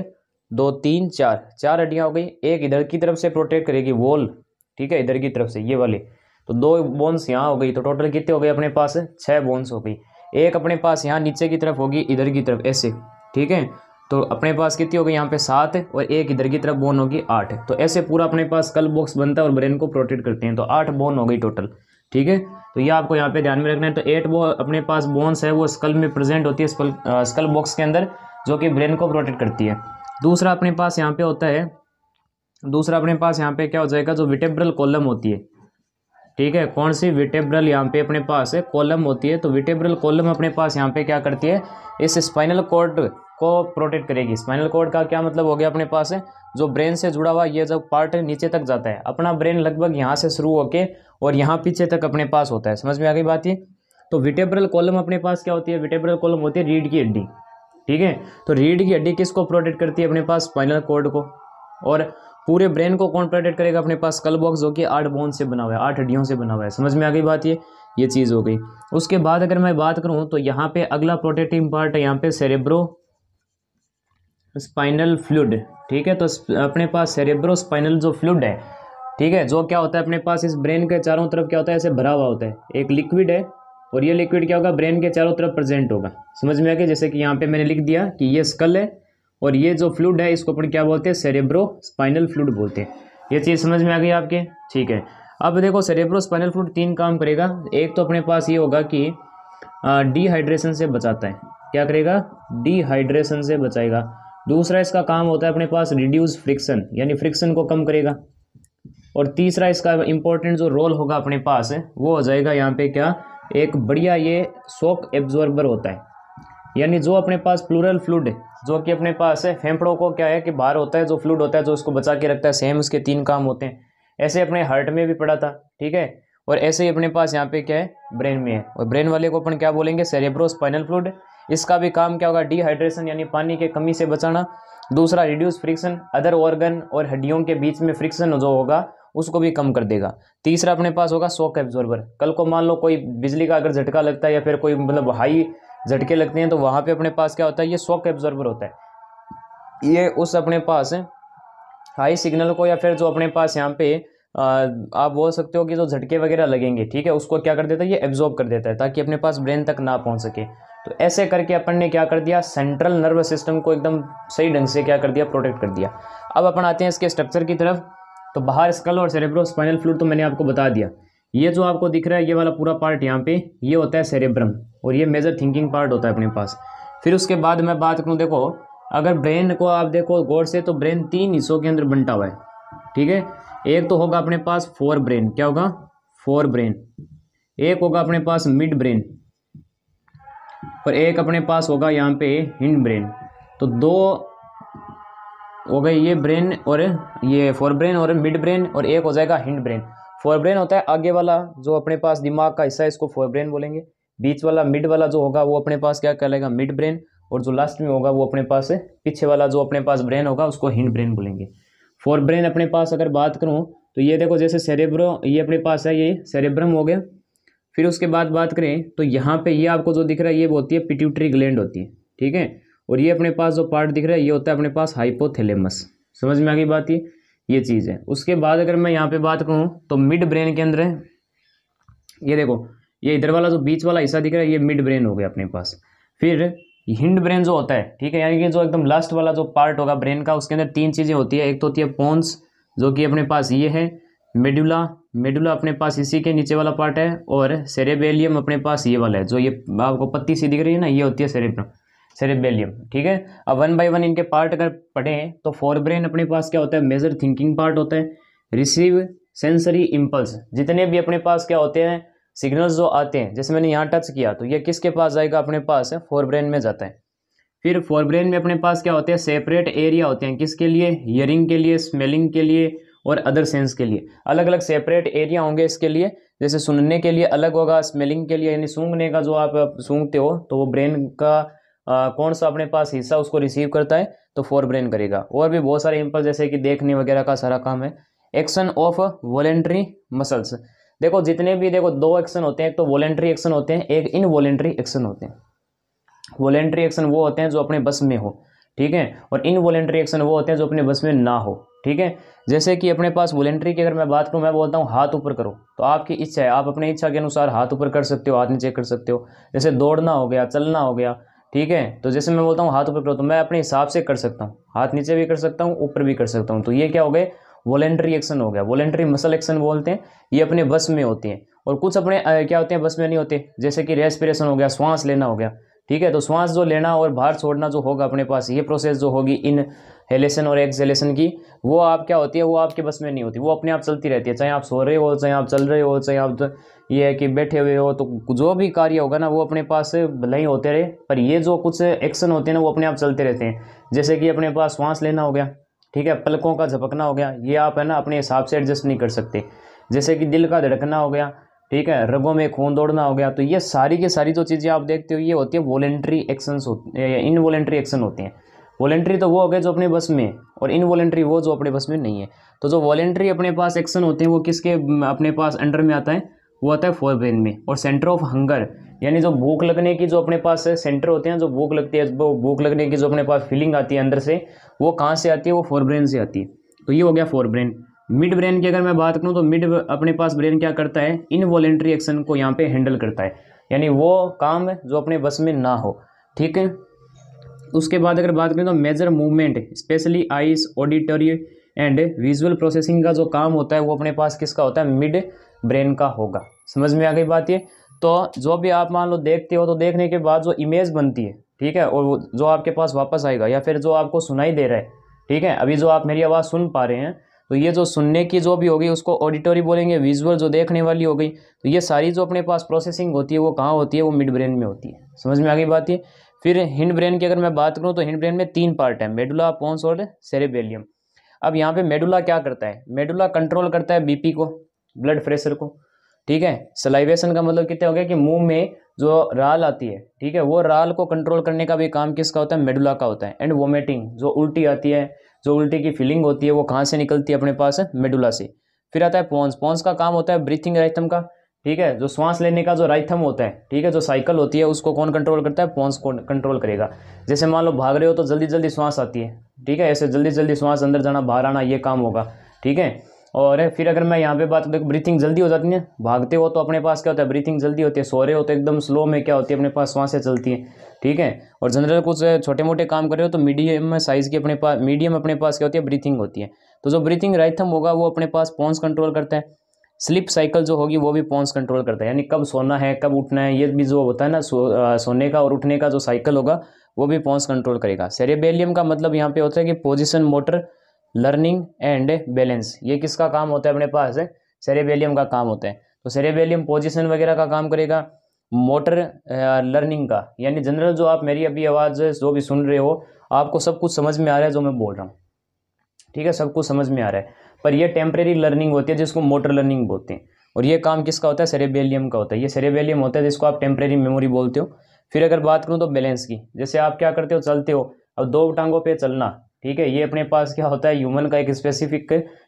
2 3 4, 4 हड्डियाँ हो गई। एक इधर की तरफ से प्रोटेक्ट करेगी वॉल, ठीक है, इधर की तरफ से ये वाली। तो 2 बोन्स यहाँ हो गई, तो टोटल कितने हो गए अपने पास, 6 बोन्स हो गई। एक अपने पास यहाँ नीचे की तरफ होगी, इधर की तरफ ऐसे, ठीक है, तो अपने पास कितनी हो गई यहाँ पे 7, और एक इधर की तरफ बोन होगी 8। तो ऐसे पूरा अपने पास स्कल बॉक्स बनता है और ब्रेन को प्रोटेक्ट करते हैं। तो 8 बोन हो गई टोटल, ठीक है। तो ये आपको यहाँ पे ध्यान में रखना है। तो 8 वो अपने पास बोन्स है वो स्कल में प्रेजेंट होती है, स्कल बॉक्स के अंदर, जो कि ब्रेन को प्रोटेक्ट करती है। दूसरा अपने पास यहाँ पे होता है, दूसरा अपने पास यहाँ पे क्या हो जाएगा, जो विटेब्रल कॉलम होती है, ठीक है, कौन सी, विटेब्रल यहाँ पे अपने पास है कॉलम होती है। तो विटेब्रल कॉलम अपने पास यहाँ पे क्या करती है, इस स्पाइनल कॉर्ड को प्रोटेक्ट करेगी। स्पाइनल कॉर्ड का क्या मतलब हो गया अपने पास है, जो ब्रेन से जुड़ा हुआ ये जो पार्ट नीचे तक जाता है, अपना ब्रेन लगभग यहाँ से शुरू होके और यहाँ पीछे तक अपने पास होता है। समझ में आ गई बात ये। तो विटेब्रल कॉलम अपने पास क्या होती है, विटेब्रल कॉलम होती है रीढ़ की हड्डी, ठीक है। तो रीढ़ की हड्डी किसको प्रोटेक्ट करती है, अपने पास स्पाइनल कॉर्ड को। और पूरे ब्रेन को कौन प्रोटेक्ट करेगा, अपने पास स्कल बॉक्स जो कि 8 बोन से बना हुआ है, 8 हड्डियों से बना हुआ है। समझ में आ गई बात ये चीज़ हो गई। उसके बाद अगर मैं बात करूं तो यहाँ पे अगला प्रोटेक्टिंग पार्ट है यहाँ पे सेरेब्रो स्पाइनल फ्लूइड, ठीक है। तो अपने पास सेरेब्रो स्पाइनल जो फ्लूइड है, ठीक है, जो क्या होता है अपने पास इस ब्रेन के चारों तरफ क्या होता है, ऐसे भरा हुआ होता है, एक लिक्विड है, और ये लिक्विड क्या होगा, ब्रेन के चारों तरफ प्रेजेंट होगा। समझ में आ गया। जैसे कि यहाँ पे मैंने लिख दिया कि ये स्कल है और ये जो फ्लूइड है इसको अपन क्या बोलते हैं, सेरेब्रो स्पाइनल फ्लूइड बोलते हैं। ये चीज़ समझ में आ गई आपके, ठीक है। अब देखो सेरेब्रो स्पाइनल फ्लूइड 3 काम करेगा। एक तो अपने पास ये होगा कि डिहाइड्रेशन से बचाता है, क्या करेगा, डिहाइड्रेशन से बचाएगा। दूसरा इसका काम होता है अपने पास रिड्यूस फ्रिक्शन, यानी फ्रिक्शन को कम करेगा। और तीसरा इसका इंपॉर्टेंट जो रोल होगा अपने पास है वो हो जाएगा यहाँ पे क्या, एक बढ़िया ये शॉक एब्जॉर्बर होता है, यानी जो अपने पास प्लूरल फ्लूइड जो कि अपने पास है फेफड़ों को क्या है कि बाहर होता है, जो फ्लूइड होता है जो उसको बचा के रखता है, सेम उसके 3 काम होते हैं। ऐसे अपने हार्ट में भी पड़ा था, ठीक है, और ऐसे ही अपने पास यहाँ पे क्या है, ब्रेन में है। और ब्रेन वाले को अपन क्या बोलेंगे, सेरेब्रो स्पाइनल फ्लूइड। इसका भी काम क्या होगा, डिहाइड्रेशन यानी पानी के कमी से बचाना। दूसरा रिड्यूस फ्रिक्शन, अदर ऑर्गन और हड्डियों के बीच में फ्रिक्शन जो होगा उसको भी कम कर देगा। तीसरा अपने पास होगा शॉक एब्जॉर्बर। कल को मान लो कोई बिजली का अगर झटका लगता है या फिर कोई मतलब हाई झटके लगते हैं तो वहाँ पे अपने पास क्या होता है, ये शॉक एब्जॉर्बर होता है। ये उस अपने पास हाई सिग्नल को या फिर जो अपने पास यहाँ पे आप बोल सकते हो कि जो झटके वगैरह लगेंगे, ठीक है, उसको क्या कर देता है, ये एब्जॉर्ब कर देता है ताकि अपने पास ब्रेन तक ना पहुँच सके। तो ऐसे करके अपन ने क्या कर दिया, सेंट्रल नर्वस सिस्टम को एकदम सही ढंग से क्या कर दिया, प्रोटेक्ट कर दिया। अब अपन आते हैं इसके स्ट्रक्चर की तरफ। तो बाहर स्कल और सेरेब्रो स्पाइनल फ्लूइड तो मैंने आपको बता दिया। ये जो आपको दिख रहा है ये वाला पूरा पार्ट यहाँ पे ये होता है सेरेब्रम, और ये मेजर थिंकिंग पार्ट होता है अपने पास। फिर उसके बाद मैं बात करूँ, देखो अगर ब्रेन को आप देखो गौर से तो ब्रेन 3 हिस्सों के अंदर बंटा हुआ है, ठीक है। एक तो होगा अपने पास फोर ब्रेन, क्या होगा, फोर ब्रेन। एक होगा अपने पास मिड ब्रेन और एक अपने पास होगा यहाँ पे हिंड ब्रेन। तो 2 हो गए ये ब्रेन और ये फोर ब्रेन और मिड ब्रेन, और एक हो जाएगा हिंड ब्रेन। फोर ब्रेन होता है आगे वाला जो अपने पास दिमाग का हिस्सा है, इसको फोर ब्रेन बोलेंगे। बीच वाला मिड वाला जो होगा वो अपने पास क्या कहलाएगा, मिड ब्रेन। और जो लास्ट में होगा वो अपने पास है पीछे वाला जो अपने पास ब्रेन होगा उसको हिंड ब्रेन बोलेंगे। फोर ब्रेन अपने पास अगर बात करूँ तो ये देखो जैसे सेरेब्रो ये अपने पास है, ये सेरेब्रम हो गया। फिर उसके बाद बात करें तो यहाँ पे ये आपको जो दिख रहा है ये होती है पिट्यूटरी ग्लैंड होती है, ठीक है। और ये अपने पास जो पार्ट दिख रहा है ये होता है अपने पास हाइपोथैलेमस। समझ में आ गई बात, ये चीज़ है। उसके बाद अगर मैं यहाँ पे बात करूँ तो मिड ब्रेन के अंदर है, ये देखो ये इधर वाला जो बीच वाला हिस्सा दिख रहा है ये मिड ब्रेन हो गया अपने पास। फिर हिंड ब्रेन जो होता है, ठीक है, यानी कि जो एकदम लास्ट वाला जो पार्ट होगा ब्रेन का, उसके अंदर 3 चीज़ें होती है। एक तो होती है पोन्स जो कि अपने पास ये है, मेडुला, मेडुला अपने पास इसी के नीचे वाला पार्ट है, और सेरेबेलियम अपने पास ये वाला है जो ये आपको पत्ती सी दिख रही है ना, ये होती है सेरेबेलियम, ठीक है। अब 1 बाय 1 इनके पार्ट अगर पढ़ें तो फोर ब्रेन अपने पास क्या होता है, मेजर थिंकिंग पार्ट होता है। रिसीव सेंसरी इम्पल्स, जितने भी अपने पास क्या होते हैं सिग्नल्स जो आते हैं, जैसे मैंने यहाँ टच किया तो ये किसके पास जाएगा, अपने पास है फोर ब्रेन में जाता है। फिर फोर ब्रेन में अपने पास क्या होते हैं, सेपरेट एरिया होते हैं, किसके लिए, हियरिंग के लिए, स्मेलिंग के लिए और अदर सेंस के लिए। अलग अलग सेपरेट एरिया होंगे इसके लिए। जैसे सुनने के लिए अलग होगा, स्मेलिंग के लिए यानी सूंघने का जो आप सूंघते हो तो वो ब्रेन का कौन सा अपने पास हिस्सा उसको रिसीव करता है, तो फोर ब्रेन करेगा। और भी बहुत सारे इम्पल्स जैसे कि देखने वगैरह का सारा काम है। एक्शन ऑफ वॉलेंट्री मसल्स, देखो जितने भी देखो 2 एक्शन होते हैं, एक तो वॉलेंट्री एक्शन होते हैं, एक इनवॉलेंट्री एक्शन होते हैं। वॉलेंट्री एक्शन वो होते हैं जो अपने बस में हो, ठीक है, और इनवॉलेंट्री एक्शन वो होते हैं जो अपने बस में ना हो, ठीक है। जैसे कि अपने पास वॉलेंट्री की अगर मैं बात करूँ, मैं बोलता हूँ हाथ ऊपर करो, तो आपकी इच्छा है, आप अपनी इच्छा के अनुसार हाथ ऊपर कर सकते हो, हाथ नीचे कर सकते हो। जैसे दौड़ना हो गया, चलना हो गया, ठीक है, तो जैसे मैं बोलता हूँ हाथ ऊपर करो तो मैं अपने हिसाब से कर सकता हूँ, हाथ नीचे भी कर सकता हूँ, ऊपर भी कर सकता हूँ। तो ये क्या हो गए, वॉलेंट्री एक्शन हो गया। वॉलेंट्री मसल एक्शन बोलते हैं, ये अपने बस में होती हैं। और कुछ अपने क्या होते हैं, बस में नहीं होते, जैसे कि रेस्पिरेशन हो गया, श्वास लेना हो गया, ठीक है। तो श्वास जो लेना और बाहर छोड़ना जो होगा अपने पास, ये प्रोसेस जो होगी इनहेलेशन और एक्सहेलेशन की, वो आप क्या होती है, वो आपके बस में नहीं होती, वो अपने आप चलती रहती है। चाहे आप सो रहे हो, चाहे आप चल रहे हो, चाहे आप ये है कि बैठे हुए हो, तो जो भी कार्य होगा ना वो अपने पास भले ही होते रहे, पर ये जो कुछ एक्शन होते हैं ना वो अपने आप चलते रहते हैं। जैसे कि अपने पास श्वास लेना हो गया, ठीक है, पलकों का झपकना हो गया, ये आप है ना अपने हिसाब से एडजस्ट नहीं कर सकते। जैसे कि दिल का धड़कना हो गया, ठीक है, रगों में खून दौड़ना हो गया, तो ये सारी की सारी जो चीज़ें आप देखते हो ये होती है वॉलेंट्री एक्शंस इनवॉलेंट्री एक्शन होते हैं। वॉलेंट्री तो वो हो गए जो अपने बस में, और इनवॉलेंट्री वो जो अपने बस में नहीं है। तो जो वॉलेंट्री अपने पास एक्शन होते हैं वो किसके अपने पास अंडर में आता है, वो आता है फोरब्रेन में। और सेंटर ऑफ हंगर, यानी जो भूख लगने की जो अपने पास सेंटर होते हैं, जो भूख लगती है, वो भूख लगने की जो अपने पास फीलिंग आती है अंदर से, वो कहाँ से आती है, वो फोरब्रेन से आती है। तो ये हो गया फोरब्रेन। मिड ब्रेन की अगर मैं बात करूँ तो मिड अपने पास ब्रेन क्या करता है, इनवॉलेंट्री एक्शन को यहाँ पे हैंडल करता है, यानी वो काम जो अपने बस में ना हो, ठीक है। उसके बाद अगर बात करें तो major movement, specially eyes, auditory and visual processing का जो काम होता है वो अपने पास किसका होता है, मिड ब्रेन का होगा। समझ में आ गई बात ये। तो जो भी आप मान लो देखते हो, तो देखने के बाद जो इमेज बनती है, ठीक है, और जो आपके पास वापस आएगा या फिर जो आपको सुनाई दे रहा है, ठीक है, अभी जो आप मेरी आवाज़ सुन पा रहे हैं, तो ये जो सुनने की जो भी होगी उसको ऑडिटरी बोलेंगे, विजुअल जो देखने वाली हो गई, तो ये सारी जो अपने पास प्रोसेसिंग होती है वो कहाँ होती है, वो मिड ब्रेन में होती है। समझ में आ गई बात ये। फिर हिंड ब्रेन की अगर मैं बात करूँ तो हिंड ब्रेन में 3 पार्ट है, मेडुला, पोन्स और सेरेबेलियम। अब यहाँ पे मेडुला क्या करता है, मेडुला कंट्रोल करता है बीपी को, ब्लड प्रेशर को, ठीक है। सलाइवेशन का मतलब कितने हो गया कि मुंह में जो राल आती है, ठीक है, वो राल को कंट्रोल करने का भी काम किसका होता है, मेडुला का होता है। एंड वोमिटिंग, जो उल्टी आती है, जो उल्टी की फीलिंग होती है, वो कहाँ से निकलती है अपने पास, मेडुला से। फिर आता है पोन्स। पोन्स का काम होता है ब्रीथिंग राइथम का, ठीक है, जो श्वास लेने का जो राइथम होता है, ठीक है, जो साइकिल होती है उसको कौन कंट्रोल करता है, पोन्स को कंट्रोल करेगा। जैसे मान लो भाग रहे हो तो जल्दी जल्दी श्वास आती है, ठीक है, ऐसे जल्दी जल्दी श्वास अंदर जाना बाहर आना, ये काम होगा, ठीक है। और फिर अगर मैं यहाँ पे बात करूँ, ब्रीथिंग जल्दी हो जाती है, भागते हो तो अपने पास क्या होता है, ब्रीथिंग जल्दी होती है, सो रहे हो तो एकदम स्लो में क्या होती है, अपने पास सांसें चलती हैं, ठीक है। और जनरल कुछ छोटे मोटे काम कर रहे हो तो मीडियम साइज की अपने पास क्या होती है, ब्रीथिंग होती है। तो जो ब्रीथिंग राइथम होगा वो अपने पास पोन्स कंट्रोल करता है। स्लीप साइकिल जो होगी वो भी पोन्स कंट्रोल करता है, यानी कब सोना है कब उठना है, ये भी जो होता है ना सोने का और उठने का जो साइकिल होगा वो भी पोन्स कंट्रोल करेगा। सेरेबेलियम का मतलब यहाँ पे होता है कि position, motor, learning and balance, ये किसका काम होता है अपने पास, सेरेबेलियम का काम होता है। तो सेरेबेलियम पोजीशन वगैरह का काम करेगा, मोटर लर्निंग का, यानी जनरल जो आप मेरी अभी आवाज़ जो भी सुन रहे हो आपको सब कुछ समझ में आ रहा है जो मैं बोल रहा हूँ, ठीक है, सब कुछ समझ में आ रहा है, पर ये टेम्परेरी लर्निंग होती है जिसको मोटर लर्निंग बोलते हैं, और ये काम किसका होता है, सेरेबेलियम का होता है। ये सेरेबेलियम होता है जिसको आप टेम्परेरी मेमोरी बोलते हो। फिर अगर बात करूँ तो बैलेंस की, जैसे आप क्या करते हो, चलते हो, अब 2 टांगों पे चलना, ठीक है, ये अपने पास क्या होता है, ह्यूमन का एक स्पेसिफिक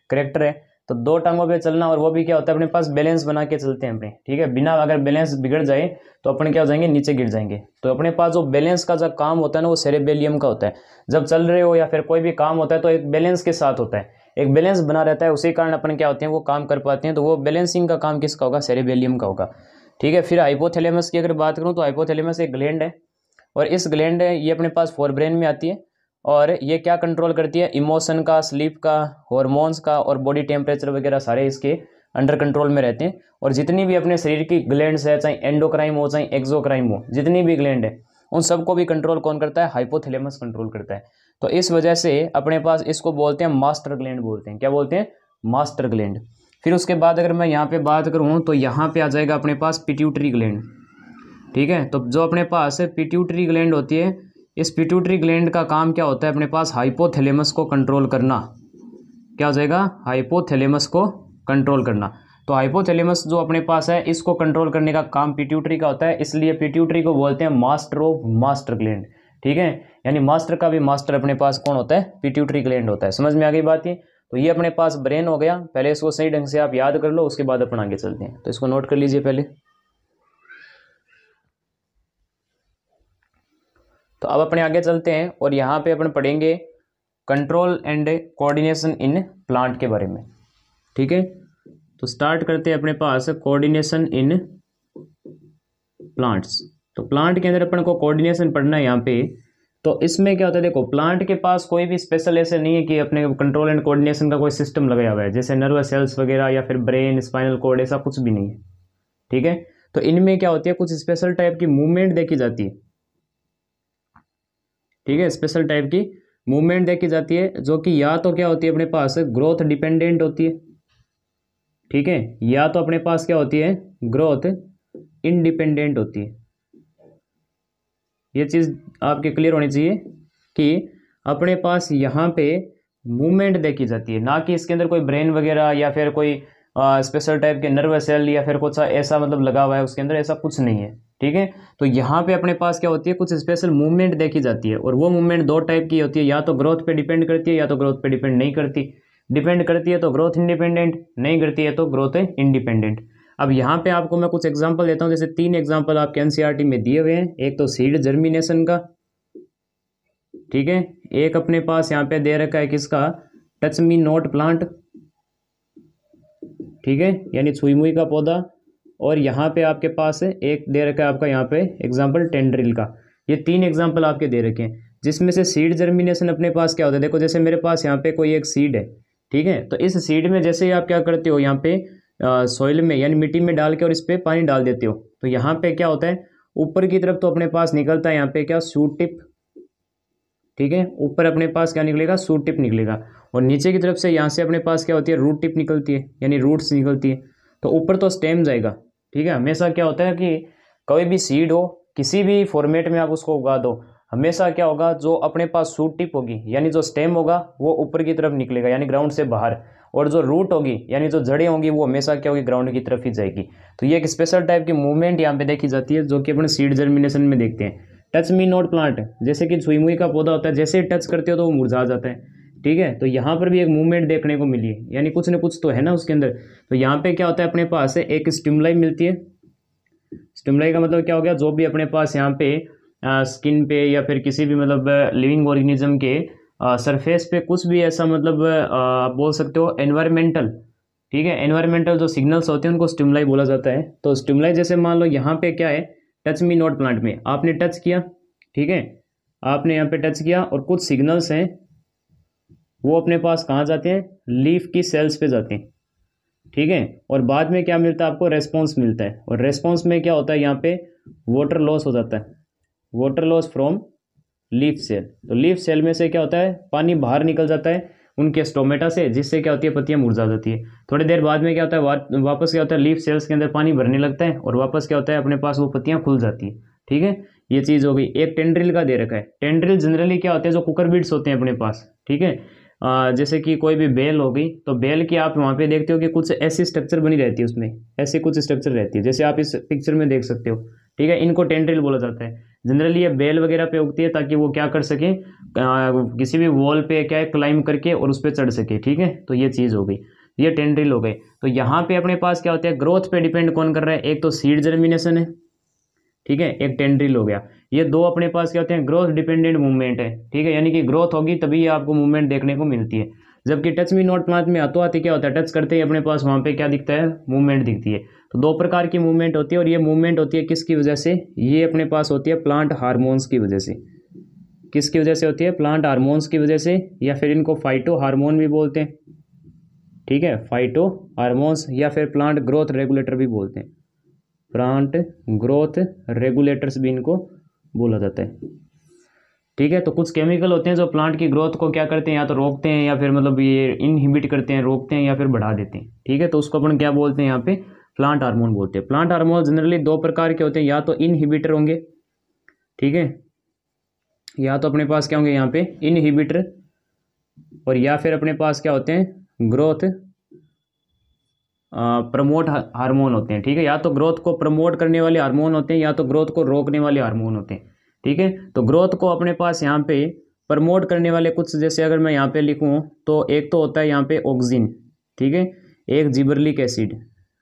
करेक्टर है। तो 2 टांगों पे चलना, और वो भी क्या होता है, अपने पास बैलेंस बना के चलते हैं अपने, ठीक है, बिना अगर बैलेंस बिगड़ जाए तो अपन क्या हो जाएंगे, नीचे गिर जाएंगे। तो अपने पास जो बैलेंस का जो काम होता है ना वो सेरेबेलियम का होता है। जब चल रहे हो या फिर कोई भी काम होता है तो एक बैलेंस के साथ होता है, एक बैलेंस बना रहता है, उसी कारण अपन क्या होते हैं वो काम कर पाते हैं। तो वो बैलेंसिंग का काम किसका होगा, सेरेबेलियम का होगा, ठीक है। फिर हाइपोथैलेमस की अगर बात करूँ तो हाइपोथैलेमस एक ग्लैंड है, और इस ग्लैंड ये अपने पास फोरब्रेन में आती है, और ये क्या कंट्रोल करती है, इमोशन का, स्लीप का, हार्मोन्स का और बॉडी टेम्परेचर वगैरह सारे इसके अंडर कंट्रोल में रहते हैं। और जितनी भी अपने शरीर की ग्लैंड्स है, चाहे एंडोक्राइन हो चाहे एक्सोक्राइन हो, जितनी भी ग्लैंड है उन सबको भी कंट्रोल कौन करता है, हाइपोथैलेमस कंट्रोल करता है। तो इस वजह से अपने पास इसको बोलते हैं मास्टर ग्लैंड बोलते हैं, क्या बोलते हैं, मास्टर ग्लैंड। फिर उसके बाद अगर मैं यहाँ पे बात करूँ तो यहाँ पे आ जाएगा अपने पास पिट्यूटरी ग्लैंड, ठीक है। तो जो अपने पास पिट्यूटरी ग्लैंड होती है, इस पिट्यूटरी ग्लैंड का काम क्या होता है, अपने पास हाइपोथैलेमस को कंट्रोल करना, क्या हो जाएगा, हाइपोथैलेमस को कंट्रोल करना। तो हाइपोथैलेमस जो अपने पास है इसको कंट्रोल करने का काम पिट्यूटरी का होता है, इसलिए पिट्यूटरी को बोलते हैं मास्टर ऑफ मास्टर ग्लैंड, ठीक है। यानी मास्टर का भी मास्टर अपने पास कौन होता है, पिट्यूटरी ग्लैंड होता है। समझ में आ गई बात ये। तो ये अपने पास ब्रेन हो गया, पहले इसको सही ढंग से आप याद कर लो, उसके बाद अपन आगे चलते हैं। तो इसको नोट कर लीजिए पहले। तो अब अपने आगे चलते हैं और यहाँ पे अपन पढ़ेंगे control and coordination in plant के बारे में, ठीक है। तो स्टार्ट करते हैं अपने पास कोऑर्डिनेशन इन प्लांट्स। तो प्लांट के अंदर अपन को कोऑर्डिनेशन पढ़ना है यहाँ पे। तो इसमें क्या होता है, देखो प्लांट के पास कोई भी स्पेशल ऐसे नहीं है कि अपने कंट्रोल एंड कोऑर्डिनेशन का कोई सिस्टम लगाया हुआ है, जैसे नर्वस सेल्स वगैरह या फिर ब्रेन, स्पाइनल कॉर्ड, ऐसा कुछ भी नहीं है, ठीक है। तो इनमें क्या होती है, कुछ स्पेशल टाइप की मूवमेंट देखी जाती है, ठीक है, स्पेशल टाइप की मूवमेंट देखी जाती है जो कि या तो क्या होती है अपने पास ग्रोथ डिपेंडेंट होती है, ठीक है, या तो अपने पास क्या होती है ग्रोथ इंडिपेंडेंट होती है। ये चीज़ आपके क्लियर होनी चाहिए कि अपने पास यहाँ पे मूवमेंट देखी जाती है, ना कि इसके अंदर कोई ब्रेन वगैरह या फिर कोई स्पेशल टाइप के नर्वस सेल या फिर कुछ ऐसा मतलब लगा हुआ है उसके अंदर, ऐसा कुछ नहीं है, ठीक है। तो यहाँ पे अपने पास क्या होती है कुछ स्पेशल मूवमेंट देखी जाती है, और वो मूवमेंट दो टाइप की होती है, या तो ग्रोथ पे डिपेंड करती है या तो ग्रोथ पे डिपेंड नहीं करती। डिपेंड करती है तो ग्रोथ इंडिपेंडेंट, नहीं करती है तो ग्रोथ इंडिपेंडेंट। अब यहाँ पे आपको मैं कुछ एग्जांपल देता हूँ, जैसे 3 एग्जांपल आपके एनसीईआरटी में दिए हुए हैं। एक तो सीड जर्मिनेशन का, ठीक है, एक अपने पास यहाँ पे दे रखा है किसका, टच मी नॉट प्लांट, ठीक है, यानी छुई मुई का पौधा। और यहाँ पे आपके पास एक दे रखा है आपका यहाँ पे एग्जाम्पल टेंड्रिल का। ये 3 एग्जाम्पल आपके दे रखे हैं, जिसमें से सीड जर्मिनेशन अपने पास क्या होता है, देखो जैसे मेरे पास यहाँ पे कोई एक सीड है, ठीक है, तो इस सीड में जैसे ही आप क्या करते हो यहाँ पे सॉइल में यानी मिट्टी में डाल के और इस पर पानी डाल देते हो, तो यहाँ पे क्या होता है ऊपर की तरफ तो अपने पास निकलता है यहाँ पे क्या शूट टिप, ठीक है, ऊपर अपने पास क्या निकलेगा शूट टिप निकलेगा, और नीचे की तरफ से यहाँ से अपने पास क्या होती है रूट टिप निकलती है, यानी रूट्स निकलती है। तो ऊपर तो स्टेम जाएगा, ठीक है। हमेशा क्या होता है कि कोई भी सीड हो किसी भी फॉर्मेट में आप उसको उगा दो, हमेशा क्या होगा जो अपने पास शूट टिप होगी यानी जो स्टेम होगा वो ऊपर की तरफ निकलेगा यानी ग्राउंड से बाहर, और जो रूट होगी यानी जो जड़ें होंगी वो हमेशा क्या होगी ग्राउंड की तरफ ही जाएगी। तो ये एक स्पेशल टाइप की मूवमेंट यहाँ पे देखी जाती है जो कि अपने सीड जर्मिनेशन में देखते हैं। टच मी नॉट प्लांट, जैसे कि छुई मुई का पौधा होता है, जैसे ही टच करते हो तो वो मुरझा जाता है, ठीक है। तो यहाँ पर भी एक मूवमेंट देखने को मिली है, यानी कुछ न कुछ तो है ना उसके अंदर। तो यहाँ पे क्या होता है अपने पास एक स्टिमुलाई मिलती है। स्टिमुलाई का मतलब क्या हो गया, जो भी अपने पास यहाँ पे स्किन पे या फिर किसी भी मतलब लिविंग ऑर्गेनिज्म के सरफेस पे कुछ भी ऐसा मतलब आप बोल सकते हो एनवायरमेंटल, ठीक है, एनवायरमेंटल जो सिग्नल्स होते हैं उनको स्टिमुलाई बोला जाता है। तो स्टिमुलाई जैसे मान लो यहाँ पे क्या है टच मी नॉट प्लांट में आपने टच किया, ठीक है, आपने यहाँ पे टच किया और कुछ सिग्नल्स हैं वो अपने पास कहाँ जाते हैं, लीफ की सेल्स पे जाते हैं, ठीक है। और बाद में क्या मिलता है आपको, रेस्पॉन्स मिलता है, और रेस्पॉन्स में क्या होता है यहाँ पे वाटर लॉस हो जाता है, water loss from leaf cell. तो लीफ सेल में से क्या होता है पानी बाहर निकल जाता है उनके स्टोमेटा से, जिससे क्या होती है पत्तियां मुरझा जाती है। थोड़ी देर बाद में क्या होता है वापस क्या होता है लीफ सेल्स के अंदर पानी भरने लगता है और वापस क्या होता है अपने पास वो पत्तियां खुल जाती है, ठीक है। ये चीज़ हो गई। एक टेंड्रिल का दे रखा है। टेंड्रिल जनरली क्या होते हैं जो कुकर बीड्स होते हैं अपने पास, ठीक है, जैसे कि कोई भी बेल हो गई तो बेल की आप वहाँ पे देखते हो कि कुछ ऐसी स्ट्रक्चर बनी रहती है, उसमें ऐसी कुछ स्ट्रक्चर रहती है जैसे आप इस पिक्चर में देख सकते हो, ठीक है। इनको टेंड्रिल बोला जाता है। जनरली ये बेल वगैरह पे उगती है ताकि वो क्या कर सके किसी भी वॉल पे क्या है क्लाइम करके और उस पर चढ़ सके, ठीक है। तो ये चीज़ हो गई, ये टेंड्रिल हो गए। तो यहाँ पे अपने पास क्या होता है ग्रोथ पे डिपेंड कौन कर रहा है, एक तो सीड जर्मिनेशन है, ठीक है, एक टेंड्रिल हो गया। ये दो अपने पास क्या होते हैं ग्रोथ डिपेंडेंट मूवमेंट है, ठीक है, यानी कि ग्रोथ होगी तभी आपको मूवमेंट देखने को मिलती है। जबकि टच मी नॉट प्लांट में हाथों हाथी क्या होता है टच करते ही अपने पास वहाँ पे क्या दिखता है मूवमेंट दिखती है। तो दो प्रकार की मूवमेंट होती है, और ये मूवमेंट होती है किसकी वजह से, ये अपने पास होती है प्लांट हार्मोन्स की वजह से। किसकी वजह से होती है, प्लांट हार्मोन्स की वजह से, या फिर इनको फाइटो हार्मोन भी बोलते हैं, ठीक है, फाइटो हार्मोन्स, या फिर प्लांट ग्रोथ रेगुलेटर भी बोलते हैं, प्लांट ग्रोथ रेगुलेटर्स भी इनको बोला जाता है, ठीक है। तो कुछ केमिकल होते हैं जो प्लांट की ग्रोथ को क्या करते हैं, या तो रोकते हैं या फिर मतलब ये इनहिबिट करते हैं, रोकते हैं या फिर बढ़ा देते हैं, ठीक है। तो उसको अपन क्या बोलते हैं यहाँ पे प्लांट हार्मोन बोलते हैं। प्लांट हार्मोन जनरली दो प्रकार के होते हैं, या तो इनहिबिटर होंगे, ठीक है, या तो अपने पास क्या होंगे यहाँ पे इनहिबिटर, और या फिर अपने पास क्या होते हैं ग्रोथ प्रमोट हार्मोन होते हैं, ठीक है। या तो ग्रोथ को प्रमोट करने वाले हार्मोन होते हैं या तो ग्रोथ को रोकने वाले हार्मोन होते हैं, ठीक है। तो ग्रोथ को अपने पास यहाँ पे प्रमोट करने वाले कुछ, जैसे अगर मैं यहाँ पे लिखूँ तो एक तो होता है यहाँ पे ऑक्सिन, ठीक है, एक जिबरलिक एसिड,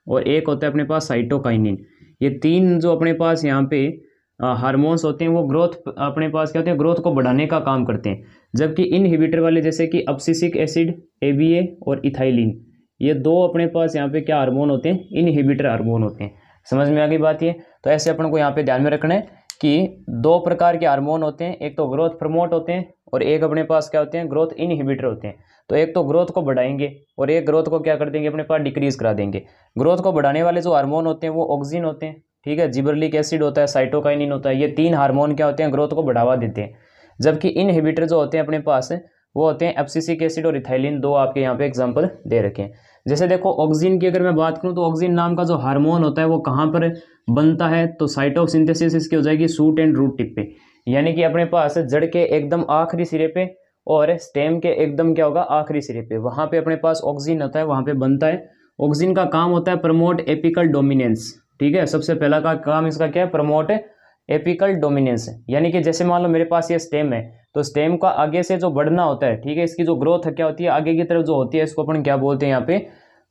और एक होता है अपने पास साइटोकाइनिन। ये तीन जो अपने पास यहाँ पे हार्मोन्स होते हैं वो ग्रोथ अपने पास क्या होते हैं ग्रोथ को बढ़ाने का काम करते हैं। जबकि इनहिबिटर वाले जैसे कि अब्सिसिक एसिड ABA और इथाइलिन, ये दो अपने पास यहाँ पे क्या हार्मोन होते हैं इनहिबिटर हार्मोन होते हैं। समझ में आ गई बात ये। तो ऐसे अपन को यहाँ पे ध्यान में रखना है कि दो प्रकार के हार्मोन होते हैं, एक तो ग्रोथ प्रमोट होते हैं और एक अपने पास क्या होते हैं ग्रोथ इनहिबिटर होते हैं। तो एक तो ग्रोथ को बढ़ाएंगे और एक ग्रोथ को क्या कर देंगे अपने पास डिक्रीज करा देंगे। ग्रोथ को बढ़ाने वाले जो हार्मोन होते हैं वो ऑक्सिन होते हैं, ठीक है, जिबरलिक एसिड होता है, साइटोकाइनिन होता है। ये तीन हार्मोन क्या होते हैं ग्रोथ को बढ़ावा देते हैं। जबकि इनहिबिटर जो होते हैं अपने पास वो होते हैं एब्सिसिक एसिड और इथाइलिन, दो आपके यहाँ पे एग्जांपल दे रखे हैं। जैसे देखो ऑक्सिन की अगर मैं बात करूँ तो ऑक्सिन नाम का जो हार्मोन होता है वो कहाँ पर बनता है, तो साइट ऑफ सिंथेसिस इसकी हो जाएगी शूट एंड रूट टिप पे, यानी कि अपने पास जड़ के एकदम आखिरी सिरे पे और स्टेम के एकदम क्या होगा आखिरी सिरे पे, वहाँ पे अपने पास ऑक्सिन होता है, वहाँ पे बनता है। ऑक्सिन का काम होता है प्रमोट एपिकल डोमिनेंस, ठीक है, सबसे पहला का काम इसका क्या है, प्रमोट एपिकल डोमिनेंस, यानी कि जैसे मान लो मेरे पास ये स्टेम है तो स्टेम का आगे से जो बढ़ना होता है, ठीक है, इसकी जो ग्रोथ है क्या होती है आगे की तरफ जो होती है, इसको अपन क्या बोलते हैं यहाँ पे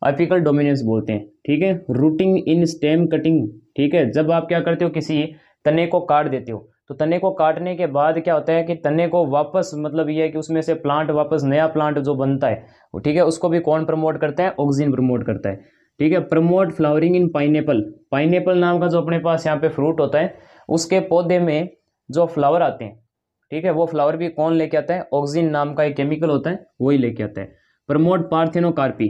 एपिकल डोमिनेंस बोलते हैं, ठीक है। रूटिंग इन स्टेम कटिंग, ठीक है, जब आप क्या करते हो किसी तने को काट देते हो तो तने को काटने के बाद क्या होता है कि तने को वापस मतलब ये है कि उसमें से प्लांट वापस नया प्लांट जो बनता है, ठीक है, उसको भी कौन प्रमोट करता है, ऑक्सिन प्रमोट करता है, ठीक है। प्रमोट फ्लावरिंग इन पाइनएप्पल, पाइनएप्पल नाम का जो अपने पास यहाँ पे फ्रूट होता है उसके पौधे में जो फ्लावर आते हैं, ठीक है, वो फ्लावर भी कौन लेके आता है, ऑक्सिन नाम का एक केमिकल होता है वही लेके आता है। प्रमोट पार्थेनोकार्पी,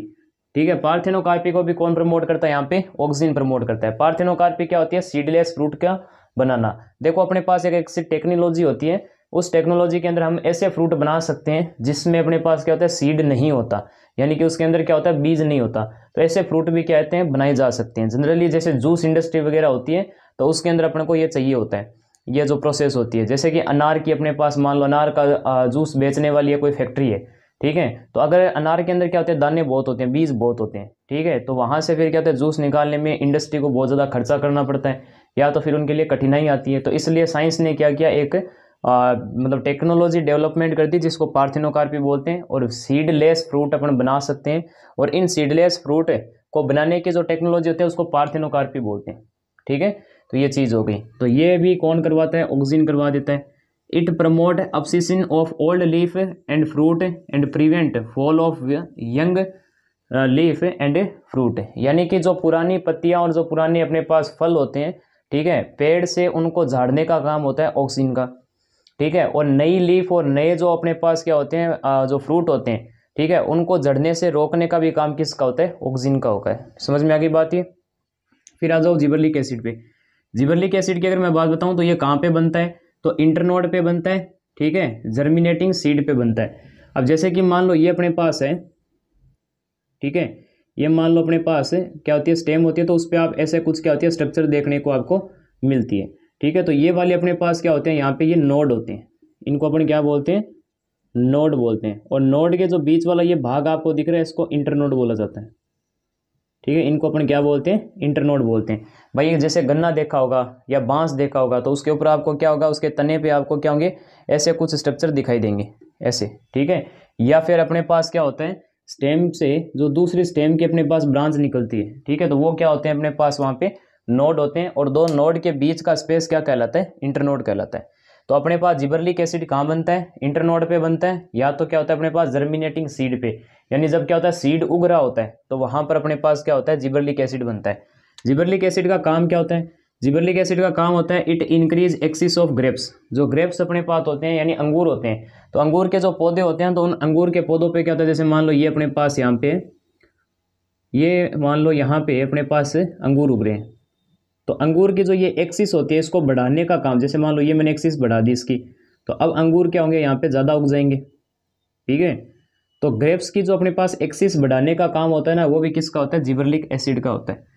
ठीक है, पार्थेनोकार्पी को भी कौन प्रमोट करता है, यहाँ पे ऑक्सिन प्रमोट करता है। पार्थेनोकार्पी क्या होती है, सीडलेस फ्रूट का बनाना। देखो अपने पास एक टेक्नोलॉजी होती है, उस टेक्नोलॉजी के अंदर हम ऐसे फ्रूट बना सकते हैं जिसमें अपने पास क्या होता है, सीड नहीं होता, यानी कि उसके अंदर क्या होता है, बीज नहीं होता, तो ऐसे फ्रूट भी क्या कहते हैं बनाए जा सकते हैं। जनरली जैसे जूस इंडस्ट्री वगैरह होती है तो उसके अंदर अपने को ये चाहिए होता है, ये जो प्रोसेस होती है, जैसे कि अनार की अपने पास मान लो अनार का जूस बेचने वाली है कोई फैक्ट्री है, ठीक है, तो अगर अनार के अंदर क्या होते हैं, दाने बहुत होते हैं, बीज बहुत होते हैं, ठीक है, तो वहाँ से फिर क्या होता है, जूस निकालने में इंडस्ट्री को बहुत ज़्यादा खर्चा करना पड़ता है या तो फिर उनके लिए कठिनाई आती है। तो इसलिए साइंस ने क्या किया, एक मतलब टेक्नोलॉजी डेवलपमेंट कर दी जिसको पार्थेनोकार्पी बोलते हैं, और सीडलेस फ्रूट अपन बना सकते हैं, और इन सीडलेस फ्रूट को बनाने की जो टेक्नोलॉजी होती है उसको पार्थेनोकार्पी बोलते हैं, ठीक है। तो ये चीज़ हो गई, तो ये भी कौन करवाता है, ऑक्सिन करवा देता है। It promote abscission of old leaf and fruit and prevent fall of young leaf and fruit, यानी कि जो पुरानी पत्तियां और जो पुराने अपने पास फल होते हैं, ठीक है, पेड़ से उनको झाड़ने का काम होता है ऑक्सिन का, ठीक है, और नई लीफ और नए जो अपने पास क्या होते हैं जो फ्रूट होते हैं, ठीक है, उनको झड़ने से रोकने का भी काम किसका होता है, ऑक्सिन का होता है। समझ में आ गई बात ये। फिर आ जाओ जिबरलिक एसिड पे। जिबरलिक एसिड की अगर मैं बात बताऊं तो ये कहाँ पे बनता है, तो इंटरनोड पे बनता है, ठीक है, जर्मिनेटिंग सीड पे बनता है। अब जैसे कि मान लो ये अपने पास है, ठीक है, ये मान लो अपने पास क्या होती है, स्टेम होती है, तो उस पर आप ऐसे कुछ क्या होती है स्ट्रक्चर देखने को आपको मिलती है, ठीक है। तो ये वाले अपने पास क्या होते हैं, यहाँ पे ये नोड होते हैं, इनको अपन क्या बोलते हैं, नोड बोलते हैं, और नोड के जो बीच वाला ये भाग आपको दिख रहा है इसको इंटरनोड बोला जाता है, ठीक है, इनको अपन क्या बोलते हैं, इंटरनोड बोलते हैं। भाई जैसे गन्ना देखा होगा या बांस देखा होगा तो उसके ऊपर आपको क्या होगा, उसके तने पे आपको क्या होंगे, ऐसे कुछ स्ट्रक्चर दिखाई देंगे ऐसे, ठीक है। या फिर अपने पास क्या होता है, स्टेम से जो दूसरी स्टेम के अपने पास ब्रांच निकलती है, ठीक है, तो वो क्या होते हैं अपने पास वहाँ पे नोड होते हैं, और दो नोड के बीच का स्पेस क्या कहलाता है, इंटरनोड कहलाता है। तो अपने पास जिबरलिक एसिड कहाँ बनता है, इंटरनोड पे बनता है, या तो क्या होता है अपने पास जर्मिनेटिंग सीड पे, यानी जब क्या होता है सीड उग रहा होता है तो वहां पर अपने पास क्या होता है, जिबरलिक एसिड बनता है। जिबरलिक एसिड का काम क्या होता है, जिबरलिक एसिड का काम होता है it increase axis of grapes, जो ग्रेप्स अपने पास होते हैं यानी अंगूर होते हैं, तो अंगूर के जो पौधे होते हैं तो उन अंगूर के पौधों पे क्या होता है, जैसे मान लो ये अपने पास यहाँ पे, ये मान लो यहाँ पे अपने पास अंगूर उग रहे हैं, तो अंगूर की जो ये एक्सिस होती है इसको बढ़ाने का काम, जैसे मान लो ये मैंने एक्सिस बढ़ा दी इसकी, तो अब अंगूर क्या होंगे, यहाँ पे ज़्यादा उग जाएंगे, ठीक है। तो ग्रेप्स की जो अपने पास एक्सिस बढ़ाने का काम होता है ना, वो भी किसका होता है, जिबरलिक एसिड का होता है।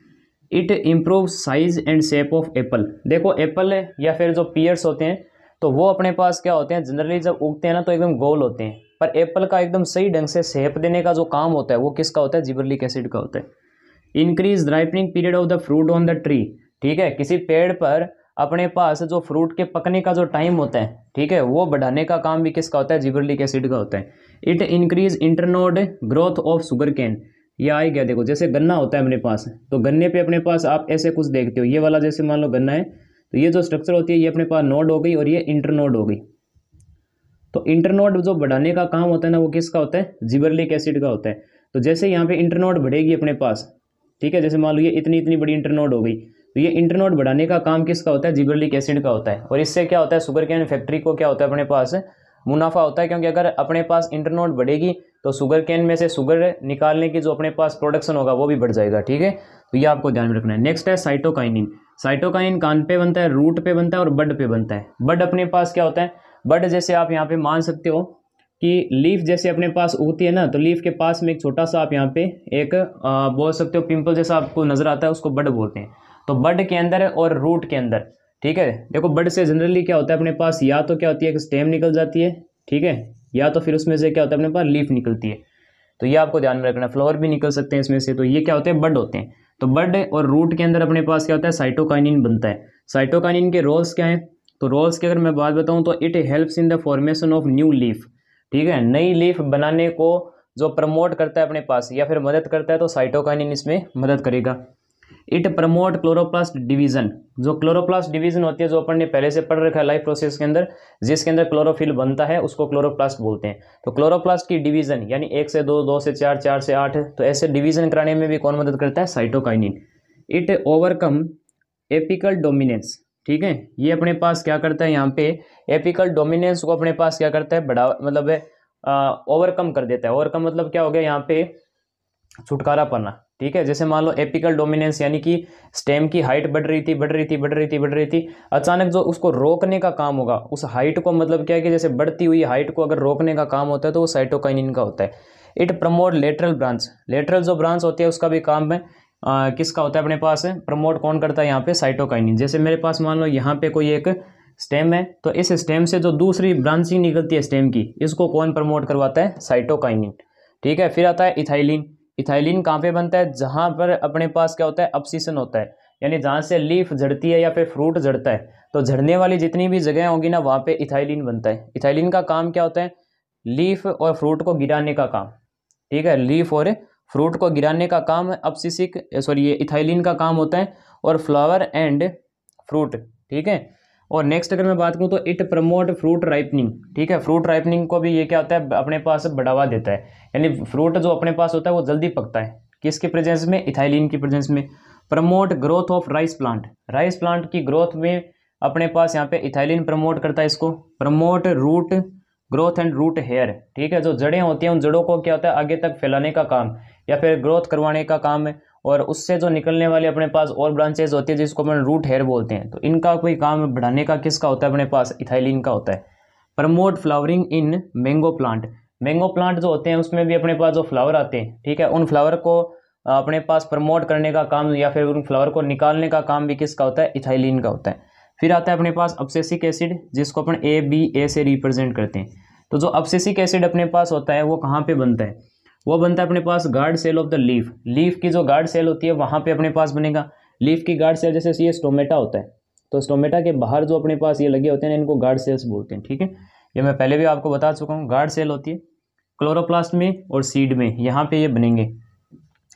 It improve size and shape of Apple. देखो एप्पल या फिर जो पियर्स होते हैं तो वो अपने पास क्या होते हैं, जनरली जब उगते हैं ना तो एकदम गोल होते हैं, पर एप्पल का एकदम सही ढंग से शेप देने का जो काम होता है वो किसका होता है, जिबरलिक एसिड का होता है। Increase ripening period of the fruit on the tree, ठीक है, किसी पेड़ पर अपने पास जो फ्रूट के पकने का जो टाइम होता है, ठीक है, वो बढ़ाने का काम भी किसका होता है, जिबरलिक एसिड का होता है। It increase internode growth of sugar cane, ये आई गया, देखो जैसे गन्ना होता है अपने पास, तो गन्ने पे अपने पास आप ऐसे कुछ देखते हो, ये वाला जैसे मान लो गन्ना है, तो ये जो स्ट्रक्चर होती है ये अपने पास नोड हो गई और ये इंटरनोड हो गई। तो इंटरनोड जो बढ़ाने का काम होता है ना वो किसका होता है, जिबरलिक एसिड का होता है। तो जैसे यहाँ पे इंटरनोड बढ़ेगी अपने पास, ठीक है, जैसे मान लो ये इतनी इतनी बड़ी इंटरनोड हो गई, तो ये इंटरनोड बढ़ाने का काम किसका होता है, जिबरलिक एसिड का होता है। और इससे क्या होता है, शुगर कैन फैक्ट्री को क्या होता है अपने पास मुनाफा होता है, क्योंकि अगर अपने पास इंटरनोड बढ़ेगी तो शुगर कैन में से शुगर निकालने की जो अपने पास प्रोडक्शन होगा वो भी बढ़ जाएगा, ठीक है। तो ये आपको ध्यान में रखना है। नेक्स्ट है साइटोकाइनिन। साइटोकाइनिन कान पे बनता है, रूट पे बनता है और बड पे बनता है। बड अपने पास क्या होता है, बड जैसे आप यहाँ पे मान सकते हो कि लीफ जैसे अपने पास उगती है ना, तो लीफ के पास में एक छोटा सा आप यहाँ पे एक बोल सकते हो पिंपल जैसा आपको नजर आता है, उसको बड बोलते हैं। तो बड के अंदर और रूट के अंदर, ठीक है, देखो बड से जनरली क्या होता है अपने पास, या तो क्या होती है कि स्टेम निकल जाती है, ठीक है, या तो फिर उसमें से क्या होता है अपने पास लीफ निकलती है। तो ये आपको ध्यान में रखना, फ्लावर भी निकल सकते हैं इसमें से। तो ये क्या होते हैं, बड होते हैं। तो बड और रूट के अंदर अपने पास क्या होता है, साइटोकाइनिन बनता है। साइटोकाइनिन के रोल्स क्या हैं, तो रोल्स की अगर मैं बात बताऊं तो it helps in the formation of new leaf, ठीक है, नई लीफ बनाने को जो प्रमोट करता है अपने पास या फिर मदद करता है, तो साइटोकाइनिन इसमें मदद करेगा। इट प्रमोट क्लोरोप्लास्ट डिवीजन, जो क्लोरोप्लास्ट डिवीजन होती है जो अपन ने पहले से पढ़ रखा है लाइफ प्रोसेस के अंदर, जिसके अंदर क्लोरोफिल बनता है उसको क्लोरोप्लास्ट बोलते हैं। तो क्लोरोप्लास्ट की डिवीजन यानी 1 से 2, 2 से 4, 4 से 8, तो ऐसे डिवीजन कराने में भी कौन मदद करता है, cytokinin. It overcome apical dominance, ठीक है, ये अपने पास क्या करता है, यहाँ पे एपिकल डोमिनेंस को अपने पास क्या करता है, बड़ा मतलब ओवरकम कर देता है। ओवरकम मतलब क्या हो गया, यहाँ पे छुटकारा पाना, ठीक है। जैसे मान लो एपिकल डोमिनेंस यानी कि स्टेम की हाइट बढ़ रही थी, अचानक जो उसको रोकने का काम होगा, उस हाइट को मतलब क्या है कि जैसे बढ़ती हुई हाइट को अगर रोकने का काम होता है तो वो साइटोकाइनिन का होता है। It promote lateral branch, lateral जो ब्रांच होती है उसका भी काम है किसका होता है अपने पास, प्रमोट कौन करता है यहाँ पे, साइटोकाइनिन। जैसे मेरे पास मान लो यहाँ पे कोई एक स्टेम है, तो इस स्टेम से जो दूसरी ब्रांचिंग निकलती है स्टेम की, इसको कौन प्रमोट करवाता है, साइटोकाइनिन, ठीक है। फिर आता है इथाइलिन। इथाइलिन कहाँ पे बनता है, जहाँ पर अपने पास क्या होता है, अब्सिशन होता है, यानी जहाँ से लीफ झड़ती है या फिर फ्रूट झड़ता है, तो झड़ने वाली जितनी भी जगह होगी ना वहाँ पे इथाइलिन बनता है। इथाइलिन का काम क्या होता है, लीफ और फ्रूट को गिराने का काम, ठीक है, लीफ और फ्रूट को गिराने का काम अब्सिसिक ये इथाइलिन का काम होता है, और फ्लावर एंड फ्रूट, ठीक है। और नेक्स्ट अगर मैं बात करूँ तो इट प्रमोट फ्रूट राइपनिंग, ठीक है, फ्रूट राइपनिंग को भी ये क्या होता है, अपने पास बढ़ावा देता है, यानी फ्रूट जो अपने पास होता है वो जल्दी पकता है, किसके प्रेजेंस में, इथाइलिन की प्रेजेंस में। Promote growth of rice plant, rice plant की ग्रोथ में अपने पास यहाँ पे इथाइलिन प्रमोट करता है इसको। Promote root growth and root hair, ठीक है, जो जड़ें होती हैं उन जड़ों को क्या होता है आगे तक फैलाने का काम या फिर ग्रोथ करवाने का काम है, और उससे जो निकलने वाली अपने पास और ब्रांचेज होती है जिसको अपन रूट हेयर बोलते हैं, तो इनका कोई काम बढ़ाने का किसका होता है, अपने पास इथाइलिन का होता है। Promote flowering in mango plant, mango plant जो होते हैं उसमें भी अपने पास जो फ्लावर आते हैं, ठीक है, उन फ्लावर को अपने पास प्रमोट करने का काम या फिर उन फ्लावर को निकालने का काम भी किसका होता है, इथाइलिन का होता है। फिर आता है अपने पास अब्सिसिक एसिड, जिसको अपन ABA से रिप्रेजेंट करते हैं। तो जो अब्सिसिक एसिड अपने पास होता है वो कहाँ पे बनता है, वो बनता है अपने पास guard cell of the leaf, leaf की जो गार्ड सेल होती है वहाँ पे अपने पास बनेगा। लीफ की गार्ड सेल जैसे ये स्टोमेटा होता है, तो स्टोमेटा के बाहर जो अपने पास ये लगे होते हैं इनको गार्ड सेल्स बोलते हैं, ठीक है। ये मैं पहले भी आपको बता चुका हूँ, गार्ड सेल होती है क्लोरोप्लास्ट में और सीड में, यहाँ पे ये बनेंगे।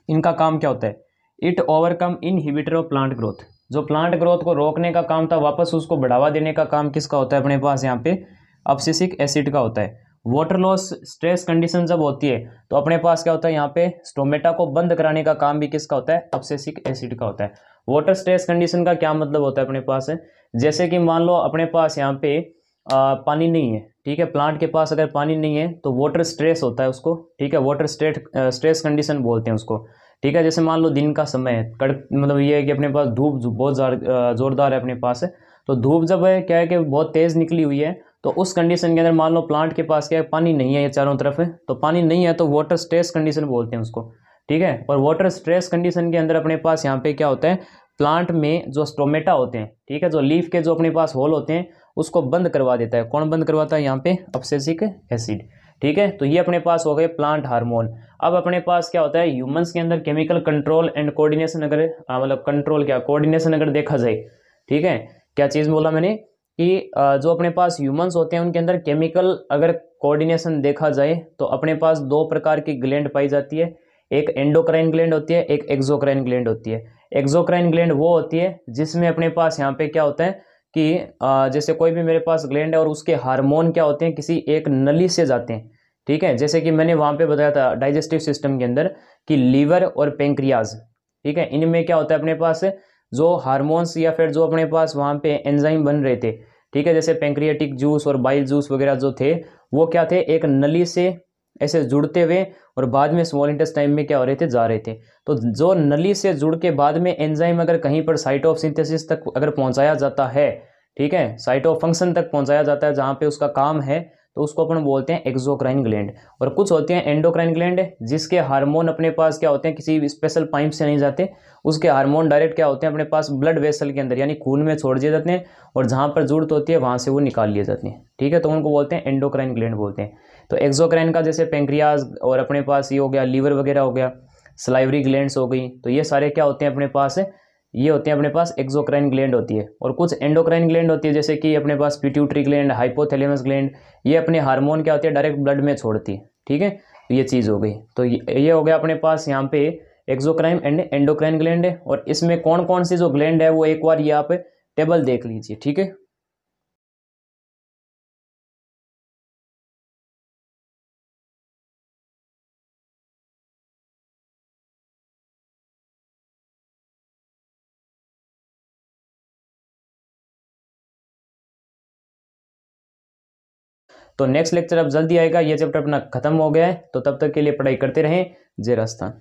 इनका काम क्या होता है, it overcome inhibitor of plant growth, जो प्लांट ग्रोथ को रोकने का काम था वापस उसको बढ़ावा देने का काम किसका होता है, अपने पास यहाँ पे अब्सिसिक एसिड का होता है। वाटर लॉस स्ट्रेस कंडीशन जब होती है तो अपने पास क्या होता है, यहाँ पे स्टोमेटा को बंद कराने का काम भी किसका होता है, अब्सिसिक एसिड का होता है। वाटर स्ट्रेस कंडीशन का क्या मतलब होता है अपने पास है, जैसे कि मान लो अपने पास यहाँ पे पानी नहीं है, ठीक है, प्लांट के पास अगर पानी नहीं है तो वाटर स्ट्रेस होता है उसको, ठीक है, वाटर स्ट्रेस कंडीशन बोलते हैं उसको, ठीक है। जैसे मान लो दिन का समय है, कड़क मतलब ये है कि अपने पास धूप बहुत जोरदार है अपने पास है, तो धूप जब है क्या है कि बहुत तेज़ निकली हुई है, तो उस कंडीशन के अंदर मान लो प्लांट के पास क्या है, पानी नहीं है, ये चारों तरफ है, तो पानी नहीं है तो वाटर स्ट्रेस कंडीशन बोलते हैं उसको, ठीक है। और वाटर स्ट्रेस कंडीशन के अंदर अपने पास यहाँ पे क्या होता है, प्लांट में जो स्टोमेटा होते हैं, ठीक है, जो लीफ के जो अपने पास होल होते हैं उसको बंद करवा देता है। कौन बंद करवाता है, यहाँ पे अब्सिसिक एसिड, ठीक है। तो ये अपने पास हो गए प्लांट हार्मोन। अब अपने पास क्या होता है, ह्यूमंस के अंदर केमिकल कंट्रोल एंड कोऑर्डिनेशन, अगर मतलब कंट्रोल क्या कोऑर्डिनेशन अगर देखा जाए, ठीक है, क्या चीज़ बोला मैंने कि जो अपने पास ह्यूमंस होते हैं उनके अंदर केमिकल अगर कोऑर्डिनेशन देखा जाए तो अपने पास 2 प्रकार की ग्लैंड पाई जाती है, एक एंडोक्राइन ग्लैंड होती है, एक एक्सोक्राइन ग्लैंड होती है। एक्सोक्राइन ग्लैंड वो होती है जिसमें अपने पास यहाँ पे क्या होता है कि जैसे कोई भी मेरे पास ग्लैंड है और उसके हार्मोन क्या होते हैं, किसी एक नली से जाते हैं, ठीक है। जैसे कि मैंने वहाँ पे बताया था डाइजेस्टिव सिस्टम के अंदर कि लीवर और पेंक्रियाज, ठीक है, इनमें क्या होता है अपने पास जो हार्मोन्स या फिर जो अपने पास वहाँ पे एंजाइम बन रहे थे, ठीक है, जैसे पेंक्रियाटिक जूस और बाइल जूस वगैरह जो थे वो क्या थे, एक नली से ऐसे जुड़ते हुए और बाद में स्मॉल इंटेस्टाइन में क्या हो रहे थे, जा रहे थे। तो जो नली से जुड़ के बाद में एंजाइम अगर कहीं पर साइट ऑफ सिंथेसिस तक अगर पहुंचाया जाता है, ठीक है, साइट ऑफ फंक्शन तक पहुंचाया जाता है जहाँ पे उसका काम है, तो उसको अपन बोलते हैं एक्सोक्राइन ग्लैंड। और कुछ होते हैं एंडोक्राइन ग्लैंड, जिसके हार्मोन अपने पास क्या होते हैं, किसी स्पेशल पाइप से नहीं जाते, उसके हार्मोन डायरेक्ट क्या होते हैं अपने पास ब्लड वेसल के अंदर यानी खून में छोड़ दिए जाते हैं, और जहाँ पर जरूरत होती है वहाँ से वो निकाल लिए जाते हैं। ठीक है, तो उनको बोलते हैं एंडोक्राइन ग्लैंड बोलते हैं। तो एक्सोक्राइन का जैसे पेंक्रियाज, और अपने पास ये हो गया लीवर वगैरह हो गया, सलाइवरी ग्लैंड्स हो गई, तो ये सारे क्या होते हैं अपने पास, ये होते हैं अपने पास एक्सोक्राइन ग्लैंड होती है। और कुछ एंडोक्राइन ग्लैंड होती है, जैसे कि अपने पास पिट्यूटरी ग्लैंड, हाइपोथैलेमस ग्लैंड, ये अपने हार्मोन क्या होती है डायरेक्ट ब्लड में छोड़ती है। ठीक है, तो ये चीज़ हो गई। तो ये हो गया अपने पास यहाँ पे एक्सोक्राइन एंड एंडोक्राइन ग्लैंड है। और इसमें कौन कौन सी जो ग्लैंड है वो एक बार ये आप टेबल देख लीजिए। ठीक है, तो नेक्स्ट लेक्चर अब जल्दी आएगा, ये चैप्टर अपना खत्म हो गया है, तो तब तक के लिए पढ़ाई करते रहें। जय राजस्थान।